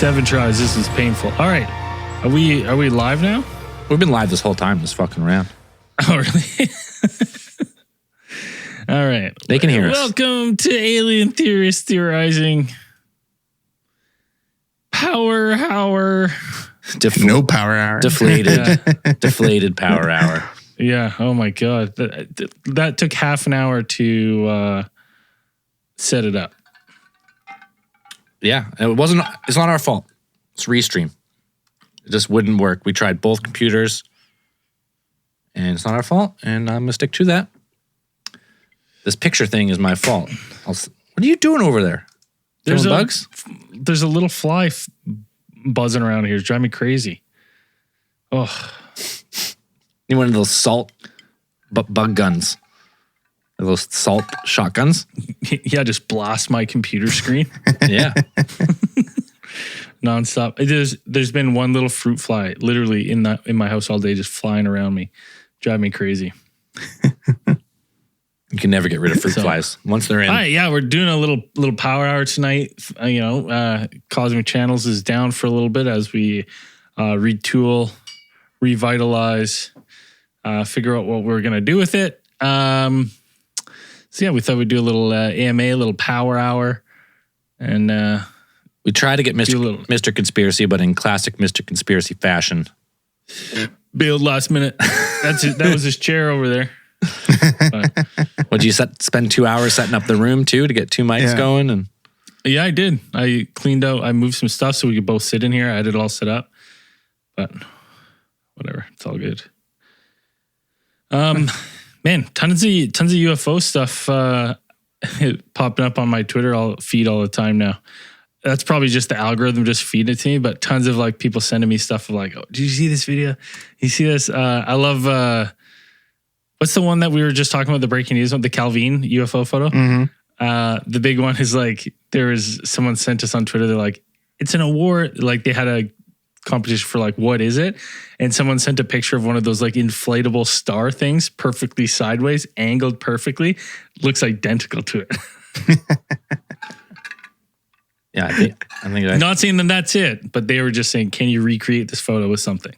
7 tries. This is painful. All right. Are we live now? We've been live this whole time, this fucking round. Oh, really? All right. They can hear us. Welcome to Alien Theorists Theorizing. Power hour. No power hour. Deflated. Deflated power hour. Yeah. Oh, my God. That took half an hour to set it up. Yeah. It's not our fault. It's Restream. It just wouldn't work. We tried both computers, and it's not our fault, and I'm going to stick to that. This picture thing is my fault. What are you doing over there? There's bugs? There's a little fly buzzing around here. It's driving me crazy. Oh. You one of those salt bug guns. Those salt shotguns? Yeah, just blast my computer screen. Yeah. Nonstop. There's been one little fruit fly literally in my house all day, just flying around me, driving me crazy. You can never get rid of fruit flies once they're in. All right, yeah, we're doing a little power hour tonight. Cosmic Channels is down for a little bit as we retool, revitalize, figure out what we're gonna do with it. So yeah, we thought we'd do a little AMA, a little power hour, and we try to get Mr. Conspiracy, but in classic Mr. Conspiracy fashion. Bailed last minute. That was his chair over there. Would you spend 2 hours setting up the room too to get 2 mics going? And yeah, I did. I cleaned out. I moved some stuff so we could both sit in here. I had it all set up, but whatever. It's all good. Man, tons of UFO stuff popping up on my Twitter feed all the time now. That's probably just the algorithm just feeding it to me, but tons of like people sending me stuff of like, oh, did you see this video? You see this? I love, what's the one that we were just talking about, the breaking news one, the Calvin UFO photo? Mm-hmm. The big one is like, someone sent us on Twitter, they're like, it's an award. Like they had a competition for like, what is it? And someone sent a picture of one of those like inflatable star things, perfectly sideways, angled perfectly. Looks identical to it. Yeah, I think not saying that that's it, but they were just saying, can you recreate this photo with something?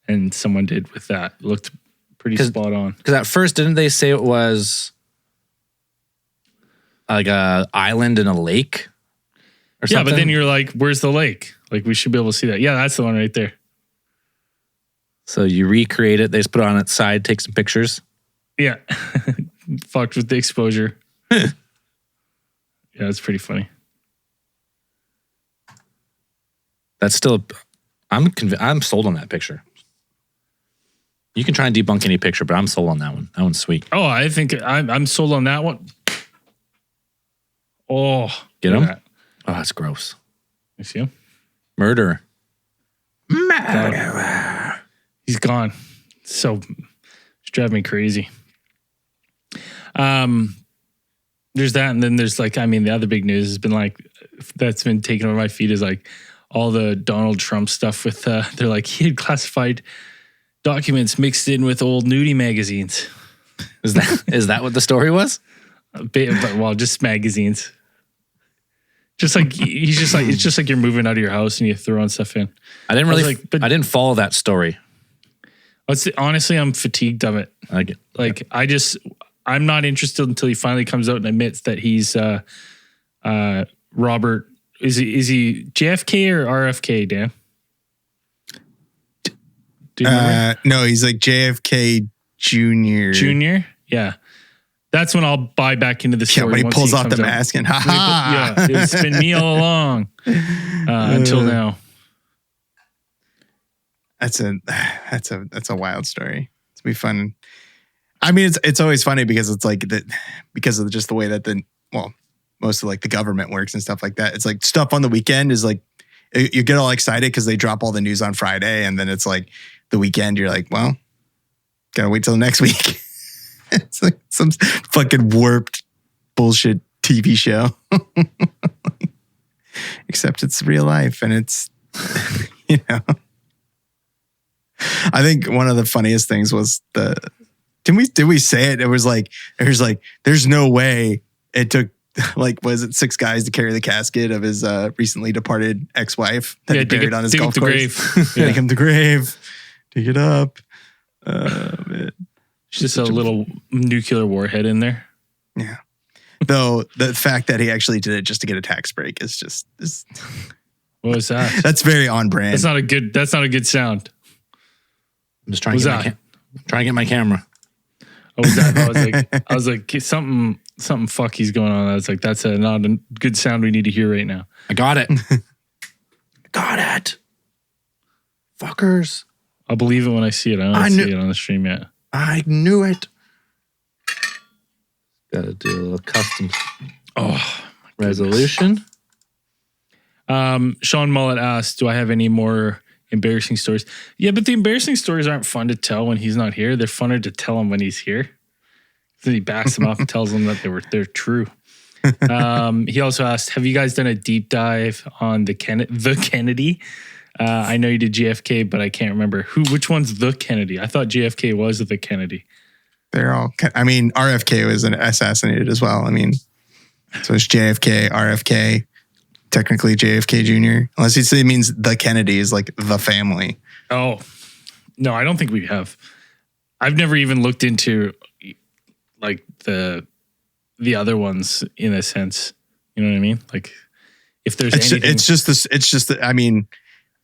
And someone did with that. It looked pretty spot on. Because at first, didn't they say it was like a island in a lake or something? Yeah, but then you're like, where's the lake? Like, we should be able to see that. Yeah, that's the one right there. So you recreate it. They just put it on its side, take some pictures. Yeah. Fucked with the exposure. Yeah, it's pretty funny. That's still, I'm sold on that picture. You can try and debunk any picture, but I'm sold on that one. That one's sweet. Oh, I think I'm sold on that one. Oh, get him? Oh, that's gross. You see him? Murder. He's gone. So it's driving me crazy. There's that, and then there's like, I mean, the other big news has been like, that's been taking over my feed is like all the Donald Trump stuff with, they're like, he had classified documents mixed in with old nudie magazines. Is that what the story was? Well, just magazines. Just like it's just like you're moving out of your house and you throw on stuff in. I didn't follow that story. Honestly, I'm fatigued of it. I'm not interested until he finally comes out and admits that he's Robert. Is he JFK or RFK, Dan? No, he's like JFK Jr. Junior? Yeah. That's when I'll buy back into the story. Yeah, when he pulls off the mask and yeah, it's been me all along until now. That's a wild story. It's be fun. I mean, it's always funny because it's like that because of just the way that most of like the government works and stuff like that. It's like stuff on the weekend is like you get all excited because they drop all the news on Friday, and then it's like the weekend. You're like, well, gotta wait till next week. It's like some fucking warped bullshit TV show. Except it's real life and it's, you know. I think one of the funniest things was did we say it? It was like, there's no way it took like, was it 6 guys to carry the casket of his recently departed ex-wife that he buried on his golf course? Grave. Dig him to grave. Dig it up. Man. It's just a little nuclear warhead in there. Yeah. Though the fact that he actually did it just to get a tax break is just What was that? that's very on brand. That's not a good sound. I'm just trying to get my camera. Oh, was that? I was like something fucky's going on. I was like, that's not a good sound we need to hear right now. I got it. Got it. Fuckers. I'll believe it when I see it. I don't see it on the stream yet. I knew it. Got to do a little custom resolution. Sean Mullet asked, do I have any more embarrassing stories? Yeah, but the embarrassing stories aren't fun to tell when he's not here. They're funner to tell him when he's here. Then he backs them up and tells them that they're true. He also asked, have you guys done a deep dive on the Kennedy? I know you did JFK, but I can't remember which one's the Kennedy. I thought JFK was the Kennedy. They're all, I mean, RFK was assassinated as well. I mean, so it's JFK, RFK, technically JFK Jr. Unless you say it means the Kennedy is like the family. Oh, no, I don't think we have. I've never even looked into like the other ones in a sense. You know what I mean? Like if there's anything. It's just I mean,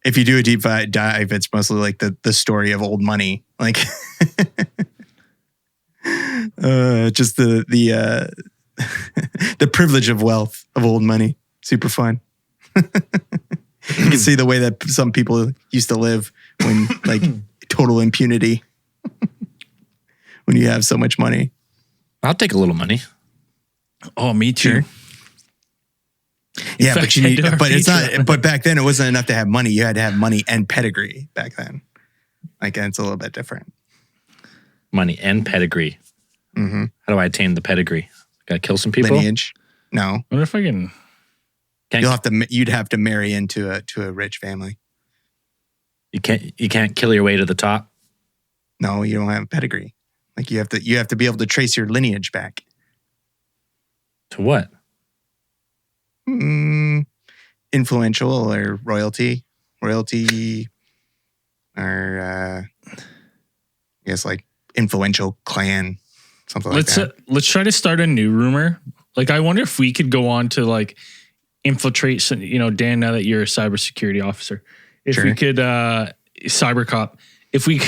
if you do a deep dive, it's mostly like the story of old money. Like just the privilege of wealth of old money. Super fun. You can see the way that some people used to live when like total impunity when you have so much money. I'll take a little money. Oh, me too. Sure. Yeah, but it's not. But back then, it wasn't enough to have money. You had to have money and pedigree back then. Like, it's a little bit different. Money and pedigree. Mm-hmm. How do I attain the pedigree? Gotta kill some people. Lineage. No. I wonder if I can. You'd have to marry into a rich family. You can't kill your way to the top. No, you don't have pedigree. Like you have to be able to trace your lineage back. To what? Influential or royalty, or I guess like influential clan, something like that. Let's try to start a new rumor. Like, I wonder if we could go on to like infiltrate some, Dan, now that you're a cybersecurity officer, if we could, cyber cop, if we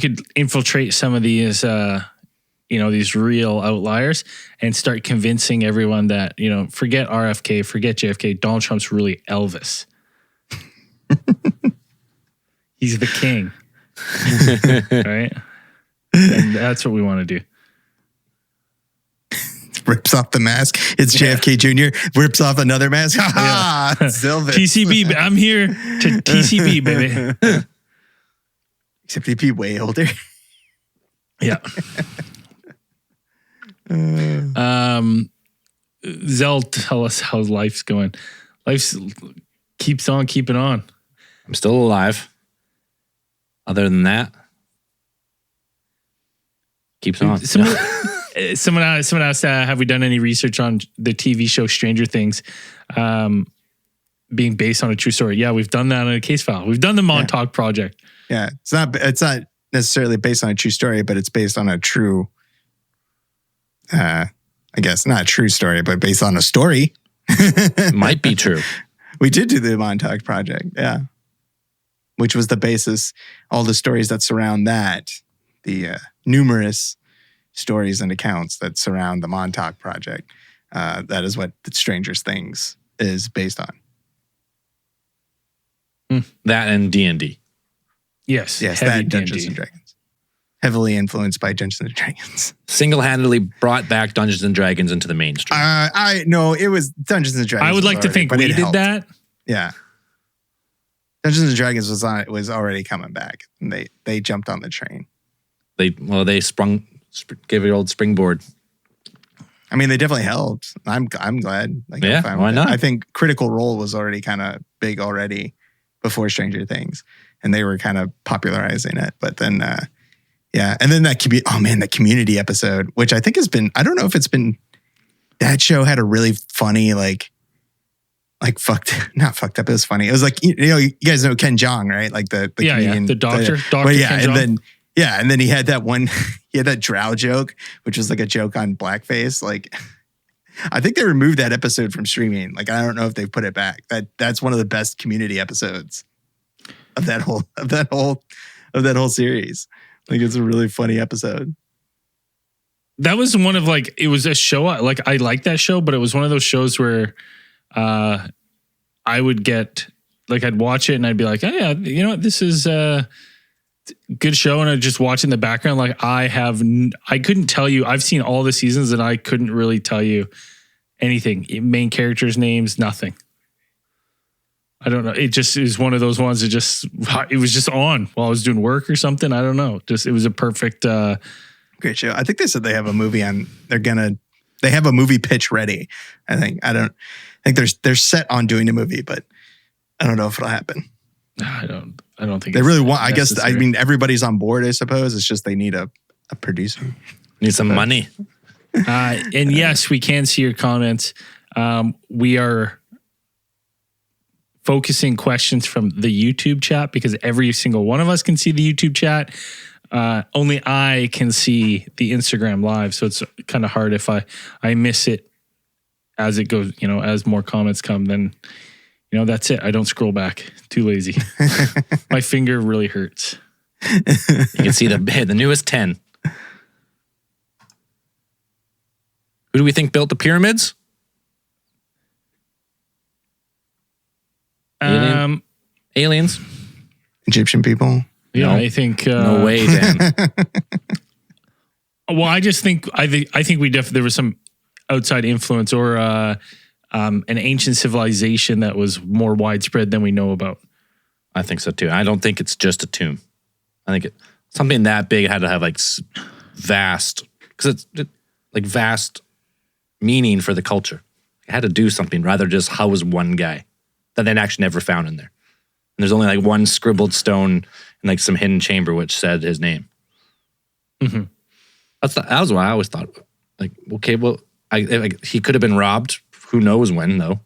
could infiltrate some of these, these real outliers and start convincing everyone that, forget RFK, forget JFK, Donald Trump's really Elvis. He's the king. Right? And that's what we want to do. Rips off the mask. It's JFK Jr. Rips off another mask. Ha ha! Elvis. TCB, I'm here to TCB, baby. Except he'd be way older. Yeah. Zell, tell us how life's going. Life keeps on keeping on. I'm still alive. Other than that, keeps on. Someone asked, have we done any research on the TV show Stranger Things being based on a true story? Yeah, we've done that on a case file. We've done the Montauk Project. Yeah, it's not necessarily based on a true story, but it's based on a true, I guess not a true story, but based on a story. Might be true. We did do the Montauk Project, yeah, which was the basis. All the stories that surround that, the numerous stories and accounts that surround the Montauk Project. That is what the Stranger Things is based on. That and D&D. Yes, that Dungeons and Dragons. Heavily influenced by Dungeons and Dragons. Single-handedly brought back Dungeons and Dragons into the mainstream. It was Dungeons and Dragons. I would like to think we did that. Yeah. Dungeons and Dragons was already coming back. And they jumped on the train. They gave it an old springboard. I mean, they definitely helped. I'm glad. Yeah, why not? I think Critical Role was already kind of big already before Stranger Things, and they were kind of popularizing it. But then, Yeah, and then that community episode, which I think has been, I don't know if it's been, that show had a really funny not fucked up. It was funny. It was like, you guys know Ken Jeong, right? Like the comedian, the doctor. But yeah, Ken and Jeong. then he had that one, he had that drow joke, which was like a joke on blackface. Like, I think they removed that episode from streaming. Like, I don't know if they put it back. That's one of the best community episodes of that whole series. Like, it's a really funny episode. That was one of like, it was a show, like I like that show, but it was one of those shows where I would get, like, I'd watch it and I'd be like, oh yeah, you know what, this is a good show. And I'd just watch in the background. Like I couldn't tell you, I've seen all the seasons and I couldn't really tell you anything. Main characters' names, nothing. I don't know. It just is one of those ones that it was just on while I was doing work or something. I don't know. It was a perfect, great show. I think they said they have a movie they have a movie pitch ready. I think they're set on doing a movie, but I don't know if it'll happen. I don't think they really want, necessary. I guess, I mean, everybody's on board, I suppose. It's just they need a producer. Need some money. And yes, we can see your comments. We are focusing questions from the YouTube chat because every single one of us can see the YouTube chat. Only I can see the Instagram live. So it's kind of hard if I miss it as it goes, as more comments come, then, that's it. I don't scroll back. Too lazy. My finger really hurts. You can see the newest 10. Who do we think built the pyramids? Aliens. Egyptian people. Yeah, No. I think. No way, Dan. Well, I think there was some outside influence or an ancient civilization that was more widespread than we know about. I think so too. I don't think it's just a tomb. I think something that big had to have like vast, because it's like vast meaning for the culture. It had to do something rather just house one guy that they actually never found in there. And there's only like one scribbled stone in like some hidden chamber which said his name. Mm-hmm. That was what I always thought. Like, okay, well, he could have been robbed. Who knows when, though?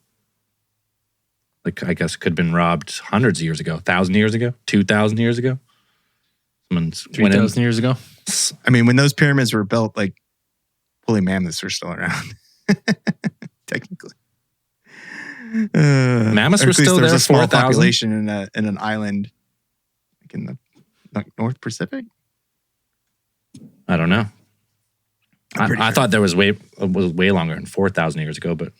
Like, I guess could have been robbed hundreds of years ago, 1,000 years ago, 2,000 years ago. 3,000 years ago. I mean, when those pyramids were built, like, woolly mammoths were still around. Technically. Mammoths were still there there. was a small 4,000 population in an island, like in the North Pacific. I don't know. I sure. thought there was way longer than 4,000 years ago, but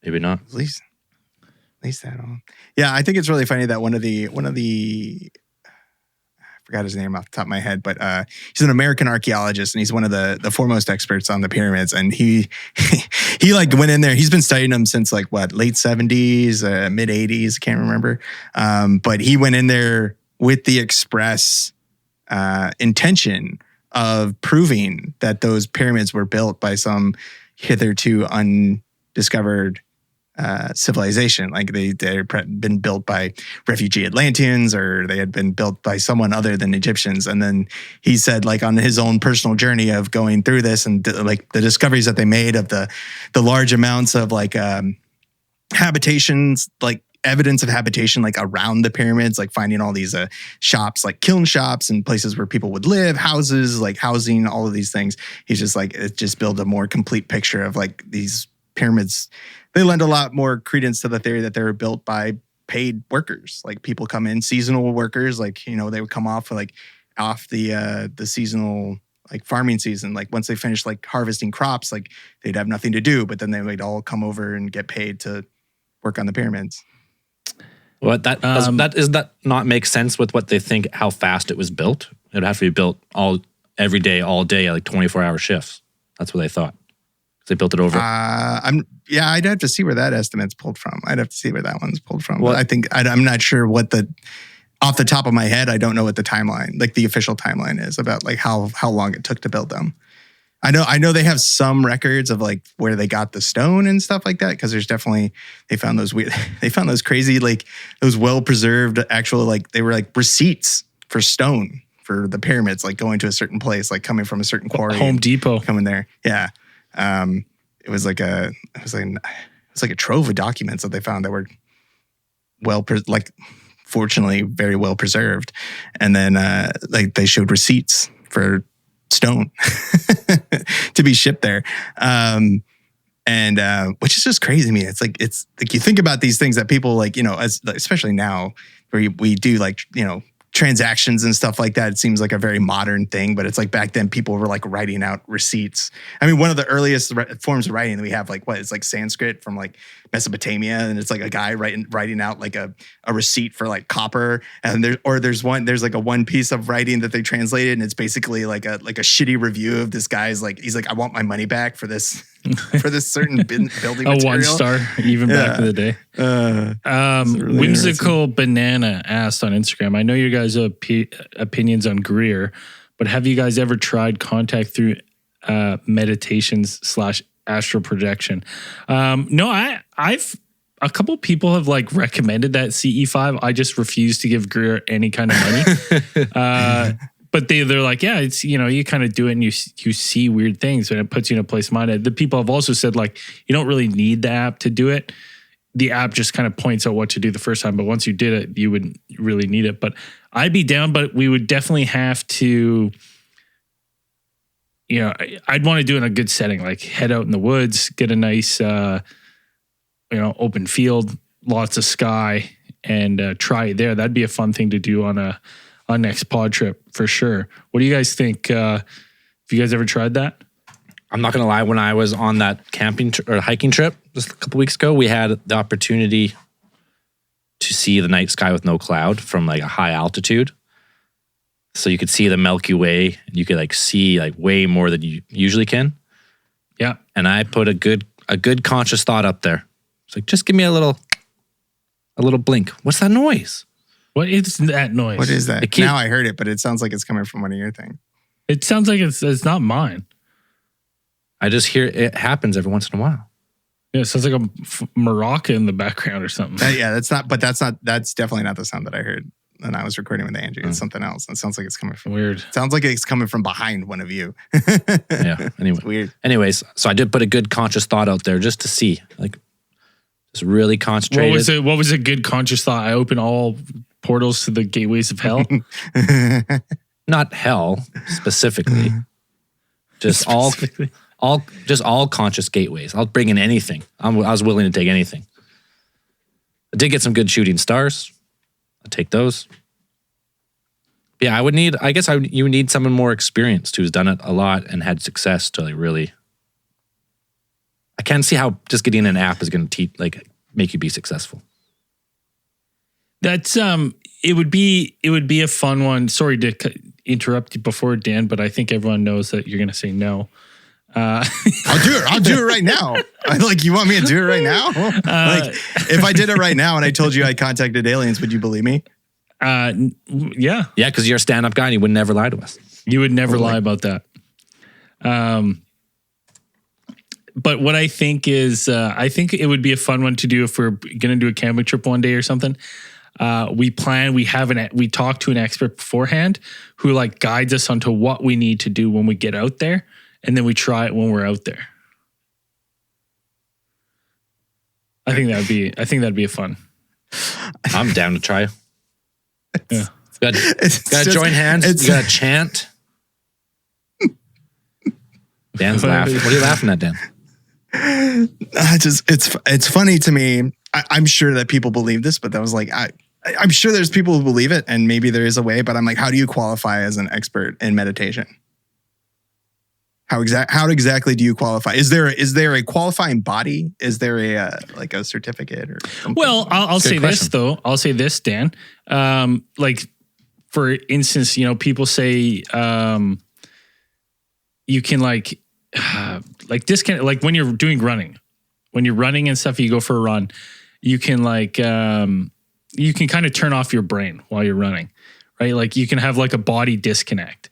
maybe not. At least that all. Yeah, I think it's really funny that one of the I forgot his name off the top of my head, but he's an American archaeologist and he's one of the foremost experts on the pyramids. And he like went in there. He's been studying them since like late 70s, mid 80s, can't remember. But he went in there with the express intention of proving that those pyramids were built by some hitherto undiscovered civilization. Like they'd been built by refugee Atlanteans or they had been built by someone other than Egyptians. And then he said, like, on his own personal journey of going through this and like the discoveries that they made of the large amounts of like habitations, like evidence of habitation, like around the pyramids, like finding all these shops, like kiln shops and places where people would live, houses, like housing, all of these things. He's just like, it just built a more complete picture of like these pyramids. They lend a lot more credence to the theory that they were built by paid workers. Like people come in, seasonal workers, like, they would come off the seasonal like farming season. Like once they finished like harvesting crops, like they'd have nothing to do, but then they would all come over and get paid to work on the pyramids. What that does that not make sense with what they think how fast it was built? It would have to be built every day, all day, like 24-hour shifts. That's what they thought. They built it over. I'd have to see where that estimate's pulled from. I'd have to see where that one's pulled from. Well, I think I'm not sure off the top of my head, I don't know what the timeline, like the official timeline is about like how long it took to build them. I know they have some records of like where they got the stone and stuff like that. Cause there's definitely, they found those crazy, like those well-preserved actual, like they were like receipts for stone for the pyramids, like going to a certain place, like coming from a certain quarry. Home Depot. Coming there. Yeah. It was like a trove of documents that they found that were fortunately very well preserved. And then like they showed receipts for stone to be shipped there. And which is just crazy to me. It's like you think about these things that people like, especially now where we do like, transactions and stuff like that. It seems like a very modern thing, but it's like back then people were like writing out receipts. I mean, one of the earliest forms of writing that we have, like it's like Sanskrit from like Mesopotamia, and it's like a guy writing out like a receipt for like copper, and there's like a one piece of writing that they translated, and it's basically like a shitty review of this guy's like, he's like, I want my money back for this for this certain building material. A 1-star, even back in the day. Really Whimsical Banana asked on Instagram, I know you guys have opinions on Greer, but have you guys ever tried contact through meditations / astral projection? No, I've a couple people have like recommended that CE5. I just refuse to give Greer any kind of money. But they're like, yeah, it's, you kind of do it and you see weird things and it puts you in a place of mind. The people have also said like, you don't really need the app to do it. The app just kind of points out what to do the first time. But once you did it, you wouldn't really need it. But I'd be down, but we would definitely have to, I'd want to do it in a good setting, like head out in the woods, get a nice, open field, lots of sky, and try it there. That'd be a fun thing to do on a next pod trip for sure. What do you guys think? Have you guys ever tried that? I'm not going to lie. When I was on that camping or hiking trip just a couple weeks ago, we had the opportunity to see the night sky with no cloud from like a high altitude. So you could see the Milky Way, and you could like see like way more than you usually can. Yeah. And I put a good conscious thought up there. It's like, just give me a little blink. What's that noise? What is that noise? What is that? Now I heard it, but it sounds like it's coming from one of your things. It sounds like it's not mine. I just hear it happens every once in a while. Yeah, it sounds like a maraca in the background or something. That's definitely not the sound that I heard when I was recording with Andrew. It's something else. It sounds like it's coming from weird. Sounds like it's coming from behind one of you. Yeah. Anyway, it's weird. Anyways, so I did put a good conscious thought out there just to see, like, just really concentrated. What was a good conscious thought? I open all portals to the gateways of hell. Not hell specifically, just all conscious gateways. I'll bring in anything. I was willing to take anything. I did get some good shooting stars. I'll take those. Yeah, you would need someone more experienced who's done it a lot and had success to like really. I can't see how just getting an app is going to make you be successful. That's it would be a fun one. Sorry to interrupt you before, Dan, but I think everyone knows that you're going to say no. I'll do it right now. You want me to do it right now? If I did it right now and I told you I contacted aliens, would you believe me? Yeah. Yeah, because you're a stand-up guy and you would never lie to us. You would never lie about that. But what I think is, I think it would be a fun one to do if we're going to do a camping trip one day or something. We talk to an expert beforehand who like guides us onto what we need to do when we get out there. And then we try it when we're out there. I think that'd be a fun. I'm down to try. Yeah. Got to join hands. You got to chant. Dan's laughing. What are you laughing at, Dan? It's funny to me. I'm sure that people believe this, but that was like I'm sure there's people who believe it, and maybe there is a way. But I'm like, how do you qualify as an expert in meditation? How exactly do you qualify? Is there a qualifying body? Is there a certificate or something? Well, I'll say this though. I'll say this, Dan. Like for instance, people say you can like disconnect, like when you're doing running, when you're running and stuff, you go for a run, you can you can kind of turn off your brain while you're running, right? Like you can have like a body disconnect.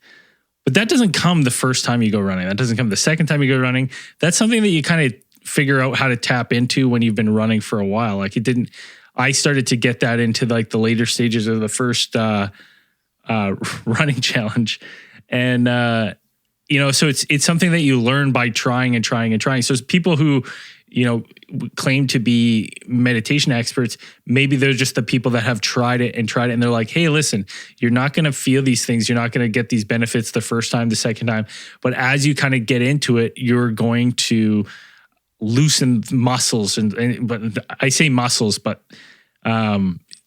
But that doesn't come the first time you go running. That doesn't come the second time you go running. That's something that you kind of figure out how to tap into when you've been running for a while. Like I started to get that into like the later stages of the first running challenge, and so it's something that you learn by trying and trying and trying. So it's people who claim to be meditation experts. Maybe they're just the people that have tried it, and they're like, hey, listen, you're not going to feel these things. You're not going to get these benefits the first time, the second time. But as you kind of get into it, you're going to loosen muscles. But I say muscles, but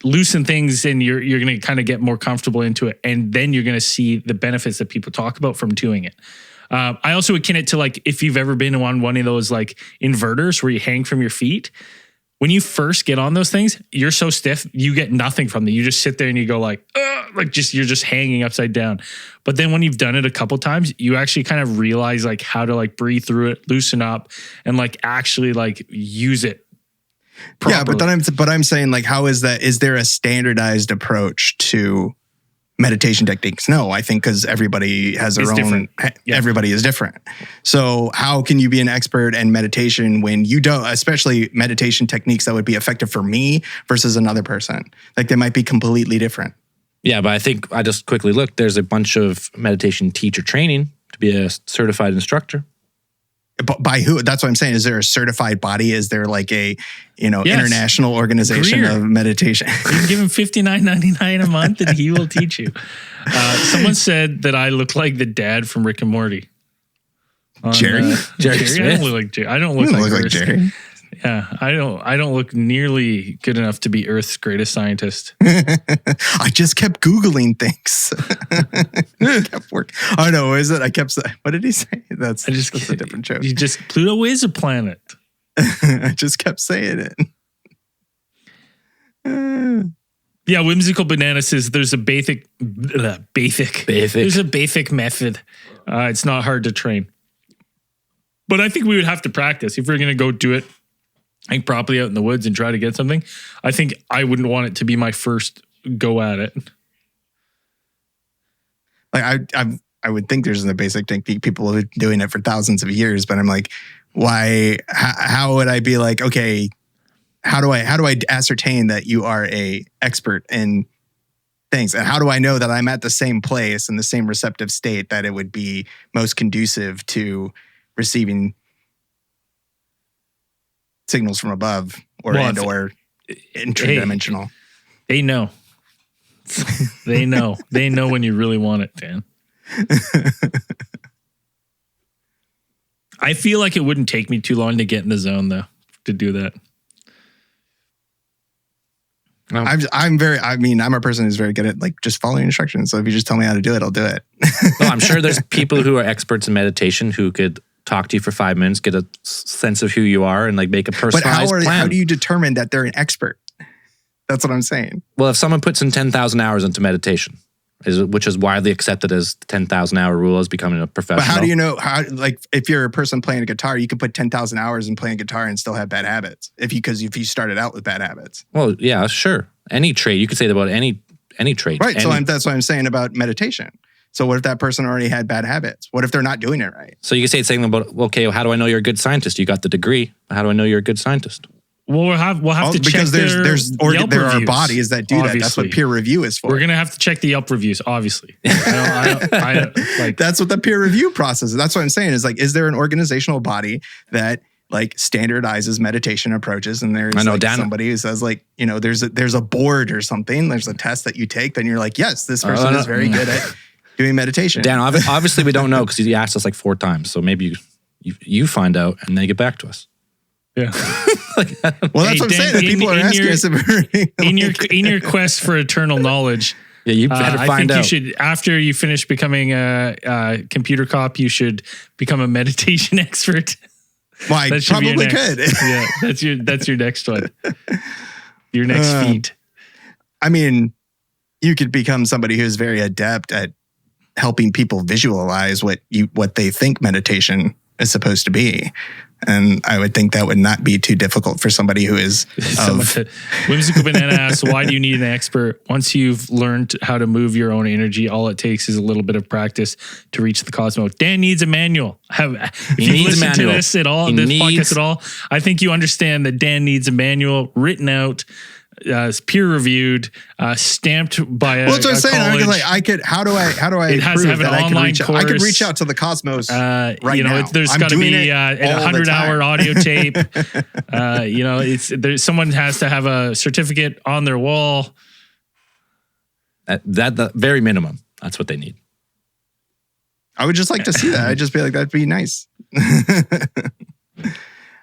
loosen things, and you're going to kind of get more comfortable into it. And then you're going to see the benefits that people talk about from doing it. I also akin it to like if you've ever been on one of those like inverters where you hang from your feet. When you first get on those things, you're so stiff, you get nothing from them. You just sit there and you go like you're just hanging upside down. But then when you've done it a couple times, you actually kind of realize like how to like breathe through it, loosen up, and like actually like use it properly. Yeah, but I'm saying like, how is that? Is there a standardized approach to meditation techniques? No, I think because everybody has their own. Different. Yeah. Everybody is different. So how can you be an expert in meditation when you don't, especially meditation techniques that would be effective for me versus another person? Like they might be completely different. Yeah, but I think I just quickly looked. There's a bunch of meditation teacher training to be a certified instructor. By who? That's what I'm saying. Is there a certified body? Is there like a, international organization Greer. of meditation? You can give him $59.99 a month and he will teach you. Someone said that I look like the dad from Rick and Morty. Jerry? Jerry I Smith? don't look like Jerry. I don't You look don't like look like Jerry. Jerry. Yeah, I don't look nearly good enough to be Earth's greatest scientist. I just kept Googling things. Kept working. Oh no, is it? I kept. What did he say? That's a different joke. Pluto is a planet. I just kept saying it. Yeah, Whimsical Banana says there's a basic. There's a basic method. It's not hard to train, but I think we would have to practice if we're going to go do it. I think properly out in the woods and try to get something. I think I wouldn't want it to be my first go at it. Like I would think there's a basic technique. People have been doing it for thousands of years, but I'm like, why? How would I be like, okay, how do I ascertain that you are a expert in things, and how do I know that I'm at the same place in the same receptive state that it would be most conducive to receiving signals from above or interdimensional? They know. They know. They know when you really want it, Dan. I feel like it wouldn't take me too long to get in the zone, though, to do that. I'm a person who's very good at like just following instructions. So if you just tell me how to do it, I'll do it. Well, I'm sure there's people who are experts in meditation who could talk to you for 5 minutes, get a sense of who you are, and like make a personalized plan. How do you determine that they're an expert? That's what I'm saying. Well, if someone puts in 10,000 hours into meditation, which is widely accepted as the 10,000 hour rule as becoming a professional. But how do you know like if you're a person playing a guitar, you can put 10,000 hours in playing guitar and still have bad habits because if you started out with bad habits. Well, yeah, sure. Any trait, you could say that about any trait. Right. That's what I'm saying about meditation. So what if that person already had bad habits? What if they're not doing it right? So you could say something about, okay, well, how do I know you're a good scientist? You got the degree. How do I know you're a good scientist? Well, we'll have to check because there are bodies that do that. That's what peer review is for. We're gonna have to check the Yelp reviews, obviously. That's what the peer review process is. That's what I'm saying. Is like, is there an organizational body that like standardizes meditation approaches? And there's somebody who says like, there's a board or something. There's a test that you take. Then you're like, yes, this person is very good at doing meditation. Dan, obviously we don't know because he asked us like 4 times. So maybe you find out and then get back to us. Yeah. Well, that's what I'm saying. That people are asking us in your quest for eternal knowledge. Yeah, you better find out. You should, after you finish becoming a computer cop, you should become a meditation expert. Well, I probably could. Yeah, that's your next one. Your next feat. I mean, you could become somebody who's very adept at helping people visualize what they think meditation is supposed to be. And I would think that would not be too difficult for somebody who is. Whimsical Banana asks, why do you need an expert? Once you've learned how to move your own energy, all it takes is a little bit of practice to reach the cosmos. Dan needs a manual. If you listen to this at all, this podcast at all, I think you understand that Dan needs a manual written out peer reviewed, stamped by a Well, that's what I'm saying. I college. was like, how do I It has to prove have an that I can online reach out? I could course. reach out to the cosmos right now. There's I'm got to doing be it a all the 100-hour time. audio tape. Someone has to have a certificate on their wall. At the very minimum, that's what they need. I would just like to see that. I'd just be like, that'd be nice.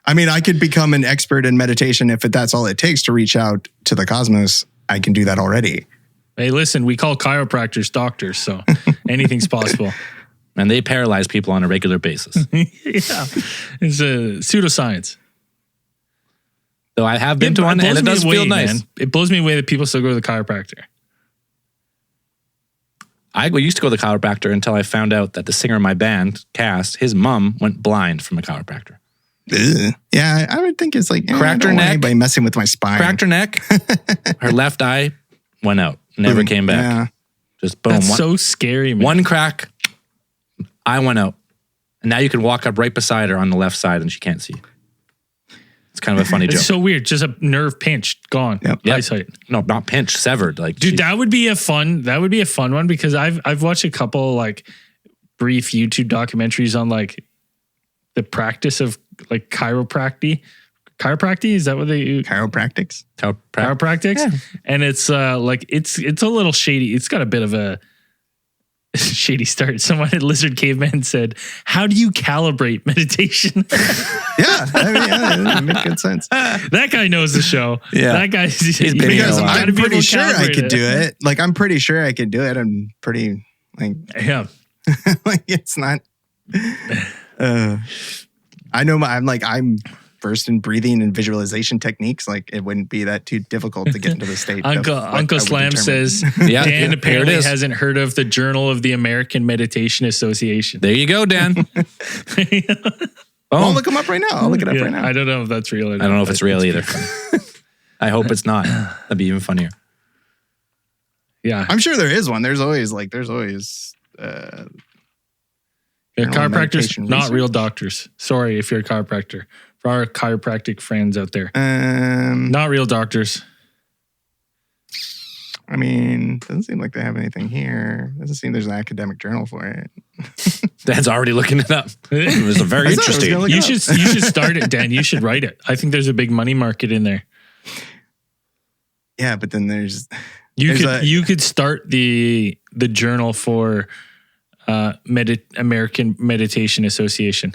I mean, I could become an expert in meditation if that's all it takes to reach out to the cosmos. I can do that already. Hey, listen, we call chiropractors doctors, so anything's possible. And they paralyze people on a regular basis. Yeah, it's a pseudoscience. Though I have been to one, and it does feel nice. Man. It blows me away that people still go to the chiropractor. I used to go to the chiropractor until I found out that the singer in my band, Cass, his mom went blind from a chiropractor. Ugh. Yeah, I would think it's like Cracked I her don't want neck. anybody messing with my spine. Cracked her neck. Her left eye went out. Never Boom. came back. Yeah. Just boom. That's so scary, man. One crack, eye went out. And now you can walk up right beside her on the left side and she can't see. It's kind of a funny It's joke. so weird. Just a nerve pinched, gone. Yep. Eyesight. No, not pinched, severed. Like, Dude, that would be a fun one because I've watched a couple like brief YouTube documentaries on like the practice of like chiropractic. Chiropractic, is that what they do? Chiropractics. Chiropractics? Yeah. And it's like it's a little shady. It's got a bit of a shady start. Someone at Lizard Caveman said, "How do you calibrate meditation?" Yeah, I mean, yeah, it makes good sense. That guy knows the show. Yeah. That guy. He's been here Because a while. I'm pretty sure I could do it. Like, I'm pretty sure I could do it. I'm pretty like, Yeah. like it's not. I know I'm versed in breathing and visualization techniques. Like, it wouldn't be that too difficult to get into the state. of what I Uncle would Slam determine. says Yeah, Dan here it apparently is. hasn't heard of the Journal of the American Meditation Association. There you go, Dan. I'll Oh, look them up right now. I'll look it up right now. I don't know if that's real or not. I don't know if it's real either. I hope it's not. That'd be even funnier. Yeah. I'm sure there is one. There's always Yeah, Journal of chiropractors, Meditation not Research. real doctors. Sorry if you're a chiropractor. For our chiropractic friends out there, I not real doctors. mean, doesn't seem like they have anything here. Doesn't seem there's an academic journal for it. Dan's already looking it up. It was a very I thought I was interesting. gonna look You it should up. you should start it, Dan. You should write it. I think there's a big money market in there. Yeah, but then there's You could start the journal for American Meditation Association.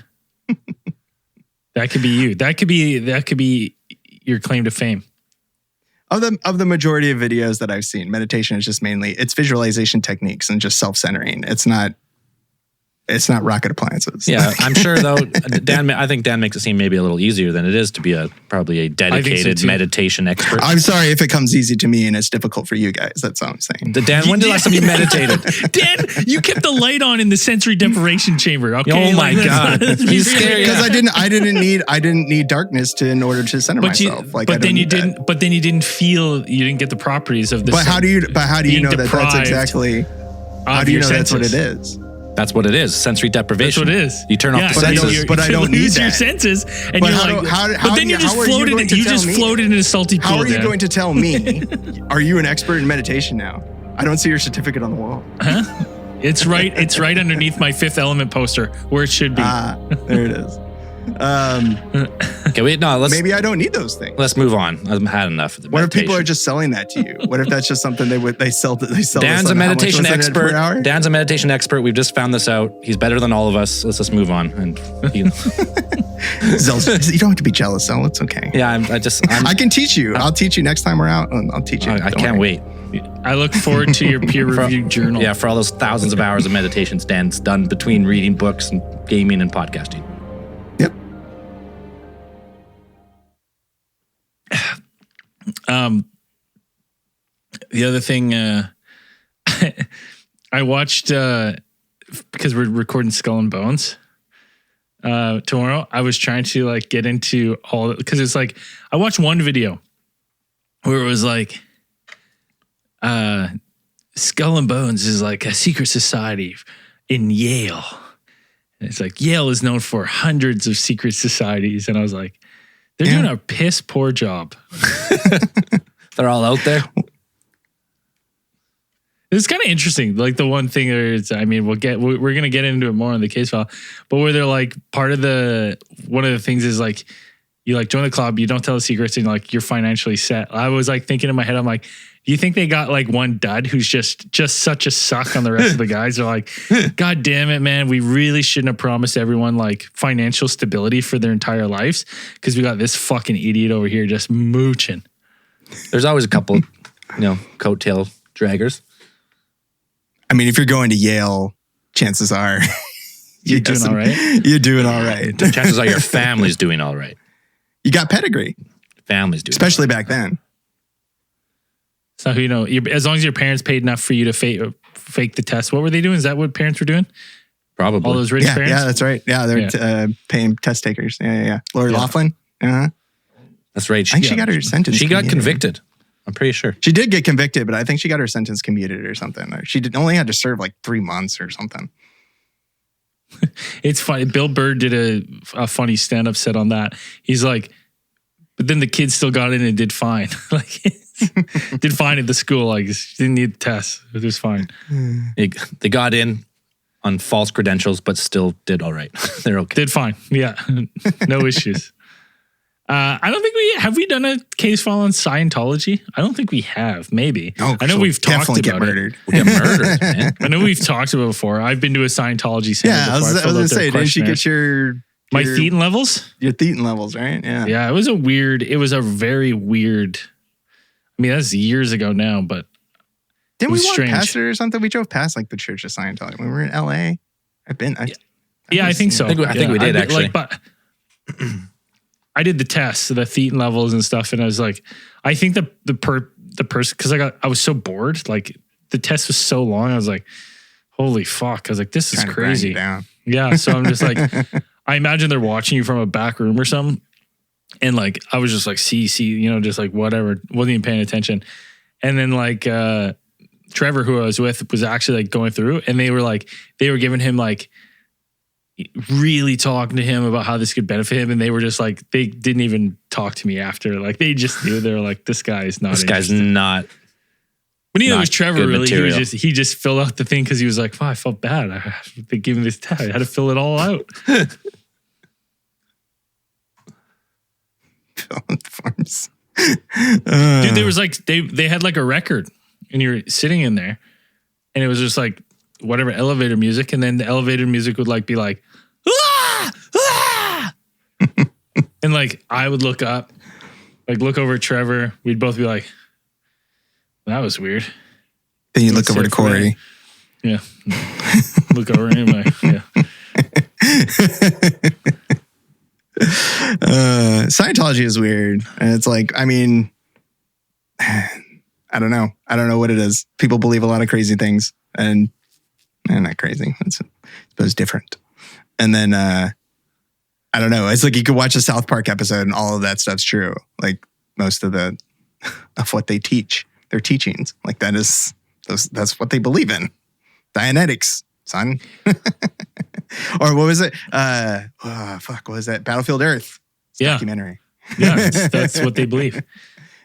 That could be you. That could be your claim to fame. of the majority of videos that I've seen, meditation is just mainly it's visualization techniques and just self-centering. It's not rocket appliances. Yeah, I'm sure though. I think Dan makes it seem maybe a little easier than it is to be probably a dedicated too. meditation expert. I'm sorry if it comes easy to me and it's difficult for you guys. That's all I'm saying. Dan, when did last time you meditated? Dan, you kept the light on in the sensory deprivation chamber. Okay. Oh my God. He's scary. Because I didn't need darkness in order to center myself. But then you didn't get the properties of this. But how do you being know that that's deprived exactly? How of do you your know that's what it senses. is? That's what it is. Sensory That's deprivation. what it is. You turn off the but I don't- senses. but I don't you lose need your that. senses, and But you're how do- like, how- but how then do you you- just how are you floated. going to You tell just me? floated in a salty pool. How are you Dan. going to tell me? Are you an expert in meditation now? I don't see your certificate on the wall. It's right. It's right underneath my Fifth Element poster, where it should be. There it is. Okay, wait, no, Maybe I don't need those things. let's move on. I've had enough of the What if people meditation. are just selling that to you? What if that's just something they sell? This Dan's a on how much meditation was it per expert. hour? Dan's a meditation expert. We've just found this out. He's better than all of us. Let's just move on. And Zel's, you don't have to be jealous, Zel. It's okay. yeah, I'm I can teach you. I'll teach you next time we're out. I'll teach you. I Don't can't worry. wait. I look forward to your peer-reviewed journal. Yeah, for all those thousands of hours of meditations Dan's done between reading books and gaming and podcasting. Yep. The other thing, I watched because we're recording Skull and Bones tomorrow. I was trying to like get into all because it's like I watched one video where it was like Skull and Bones is like a secret society in Yale. And it's like Yale is known for hundreds of secret societies, and I was like, they're doing a piss poor job. They're all out there. It's kind of interesting. Like the one thing is, I mean, we're going to get into it more on the case file, but where they're like one of the things is like, you like join the club, you don't tell the secrets and like you're financially set. I was like thinking in my head, I'm like, do you think they got like one dud who's just such a suck on the rest of the guys? They're like, God damn it, man. We really shouldn't have promised everyone like financial stability for their entire lives because we got this fucking idiot over here just mooching. There's always a couple, coattail draggers. I mean, if you're going to Yale, chances are you're doing all right. You're doing all right. Chances are your family's doing all right. You got pedigree. Family's doing especially all right. back then. So, as long as your parents paid enough for you to fake the test, what were they doing? Is that what parents were doing? Probably. All those rich parents? Yeah, that's right. Yeah, they're paying test takers. Yeah. Lori Loughlin. Uh-huh. That's right. I think she got her sentence. She got convicted. I'm pretty sure. She did get convicted, but I think she got her sentence commuted or something. Or she only had to serve like 3 months or something. It's funny. Bill Burr did a funny stand-up set on that. He's like, but then the kids still got in and did fine. Like, did fine at the school. Like, didn't need the test. It was fine. They got in on false credentials, but still did all right. They're okay. Did fine. Yeah. No issues. I don't think we done a case file on Scientology? I don't think we have. Maybe. Oh, I know we've talked about get murdered. We'll get murdered, man. I know we've talked about it before. I've been to a Scientology center Yeah, I before. was going to say, didn't you get your my thetan levels? Your thetan levels, right? Yeah. Yeah, it was a very weird. I mean, that's years ago now, but didn't we walk strange. past it or something? We drove past like the Church of Scientology when we were in LA. I think so. I think we did actually. But I did the tests, the thetan levels and stuff, and I was like, I think the person, because I was so bored, like the test was so long, I was like, holy fuck! I was like, this is crazy. Yeah, so I'm just like, I imagine they're watching you from a back room or something, and like I was just like, see, just like whatever, wasn't even paying attention, and then like Trevor, who I was with, was actually like going through, and they were giving him like. Really talking to him about how this could benefit him, and they were just like, they didn't even talk to me after. Like they just knew. They were like, this guy is not. This guy's not. But neither was Trevor. Really, material. he just filled out the thing because he was like, "Oh, I felt bad. They gave me this test. I had to fill it all out." Filling forms. Dude, there was like they had like a record, and you're sitting in there, and it was just like. Whatever elevator music, and then the elevator music would like be like, ah! Ah! And like I would look up, like look over at Trevor. We'd both be like, that was weird. Then you look over to Corey. Yeah. Look over at him. Yeah. Scientology is weird. And it's like, I mean, I don't know. I don't know what it is. People believe a lot of crazy things, and not crazy. It's I suppose different. And then I don't know. It's like you could watch a South Park episode and all of that stuff's true. Like most of what they teach, their teachings. Like that's what they believe in. Dianetics, son. Or what was it? What was that? Battlefield Earth. Documentary. Yeah, that's what they believe.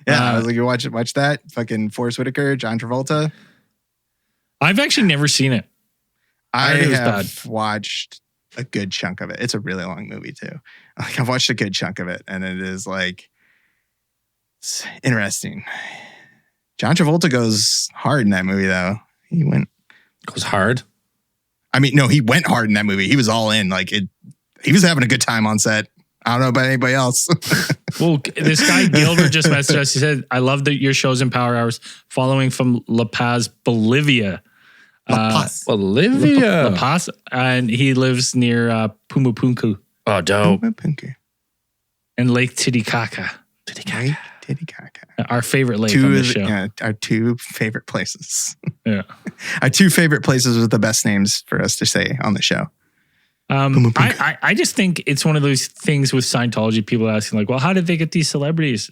Yeah, I was like, you watch that. Fucking Forrest Whitaker, John Travolta. I've actually never seen it. I have watched a good chunk of it. It's a really long movie too. Like I've watched a good chunk of it, and it is like it's interesting. John Travolta goes hard in that movie, though. Goes hard. I mean, no, he went hard in that movie. He was all in. Like he was having a good time on set. I don't know about anybody else. Well, this guy Gilbert just messaged us. He said, "I love your shows and Power Hours. Following from La Paz, Bolivia." Bolivia. La Paz, and he lives near Pumapunku. Oh, dope. And Lake Titicaca. Titicaca. Our favorite lake on the show. Yeah, our two favorite places. Yeah. Our two favorite places with the best names for us to say on the show. I just think it's one of those things with Scientology, people asking like, well, how did they get these celebrities?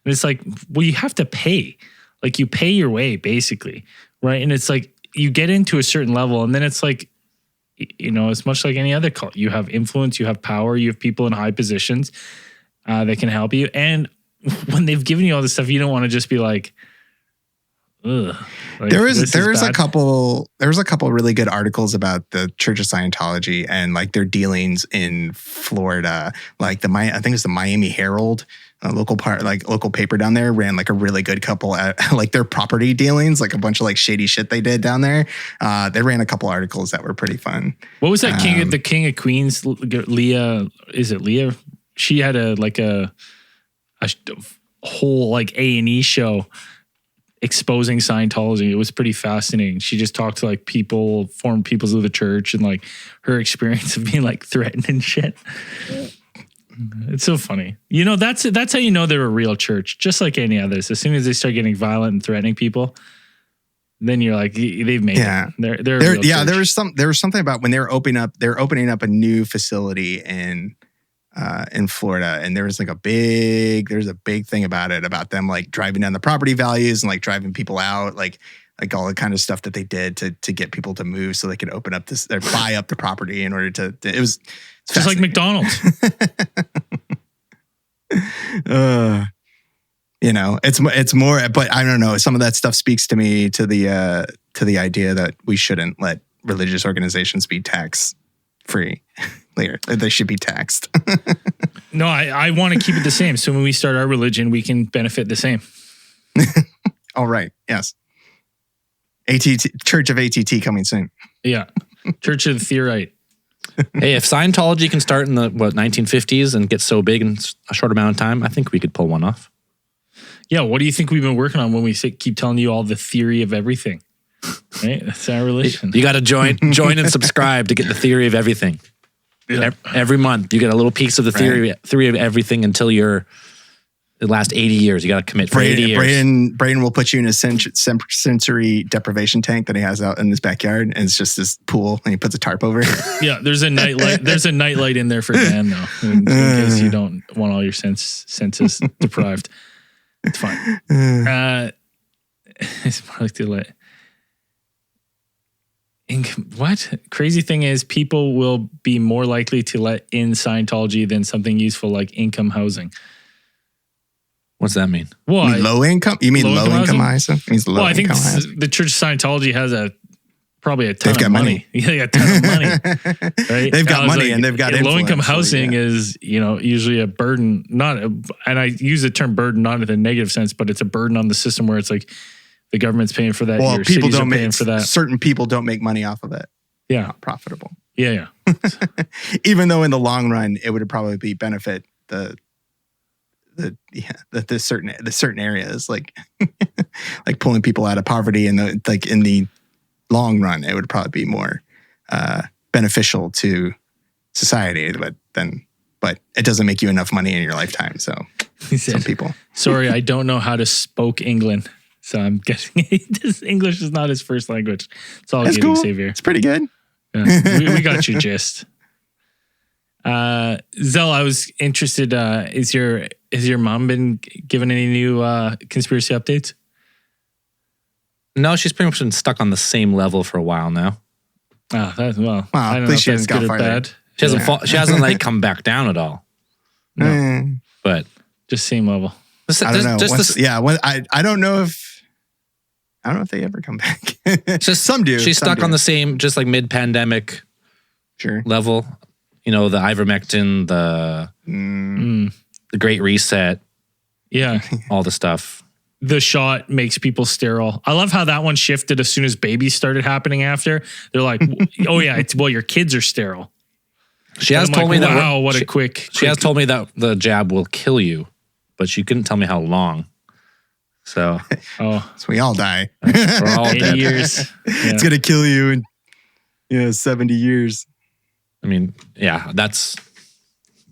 And it's like, well, you have to pay. Like you pay your way basically, right? And it's like, you get into a certain level and then it's like, it's much like any other cult. You have influence, you have power, you have people in high positions that can help you. And when they've given you all this stuff, you don't want to just be like, ugh. Like, there was bad. a couple really good articles about the Church of Scientology and like their dealings in Florida. Like I think it's the Miami Herald, a local paper down there, ran like a really good couple at like their property dealings, like a bunch of like shady shit they did down there. They ran a couple articles that were pretty fun. What was that the King of Queens, Leah? Is it Leah? She had a whole like A&E show exposing Scientology. It was pretty fascinating. She just talked to like former peoples of the church and like her experience of being like threatened and shit. It's so funny. You know, that's how you know they're a real church, just like any others. As soon as they start getting violent and threatening people, then you're like, they've made it. They're a real church. There was something about when they're opening up a new facility in Florida, and there was like a big thing about them like driving down the property values and like driving people out, like all the kind of stuff that they did to get people to move so they could open up this or buy up the property in order to it was just like McDonald's. You know, it's more, but I don't know. Some of that stuff speaks to me to the idea that we shouldn't let religious organizations be tax free. Later, they should be taxed. No, I want to keep it the same. So when we start our religion, we can benefit the same. All right. Yes. Church of ATT coming soon. Yeah. Church of the Theorite. Hey, if Scientology can start in the 1950s and get so big in a short amount of time, I think we could pull one off. Yeah. What do you think we've been working on when we keep telling you all the theory of everything? Right? That's our religion. You got to join and subscribe to get the theory of everything. Yeah. Every month, you get a little piece of the theory of everything until the last 80 years. You got to commit for 80 years. Braden will put you in a sensory deprivation tank that he has out in his backyard, and it's just this pool, and he puts a tarp over it. Yeah, there's a nightlight. There's a nightlight in there for Dan, though, in case you don't want all your senses deprived. It's fine. It's more like the light. What? Crazy thing is, people will be more likely to let in Scientology than something useful like income housing. What's that mean? Well, low income? You mean low income housing? Means low I think the Church of Scientology has probably a ton of money. Yeah, a ton of money. Right? They've got money and they've got low income housing is usually a burden. And I use the term burden not in a negative sense, but it's a burden on the system where it's like, the government's paying for that. Well, your people cities don't are paying for that. Certain people don't make money off of it. Yeah, not profitable. Yeah. Even though in the long run, it would probably benefit the certain areas, like like pulling people out of poverty, and in the long run, it would probably be more beneficial to society. But it doesn't make you enough money in your lifetime. So some people. Sorry, I don't know how to spoke England. So I'm guessing English is not his first language. It's all getting Xavier. It's pretty good. Yeah, we got your gist. Zell, I was interested. Is your mom been given any new conspiracy updates? No, she's pretty much been stuck on the same level for a while now. I don't know if that's good or bad. She hasn't like come back down at all. No, but just same level. I don't know. I don't know if they ever come back. Just some do. She's stuck on the same, just like mid-pandemic level. The ivermectin, the Great Reset. Yeah. All the stuff. The shot makes people sterile. I love how that one shifted as soon as babies started happening after. They're like, oh yeah, your kids are sterile. She has told me that. Wow, what a quick. She has told me that the jab will kill you, but she couldn't tell me how long. So we all die. We're all 80 dead. years. Yeah. It's gonna kill you in 70 years. I mean, yeah, that's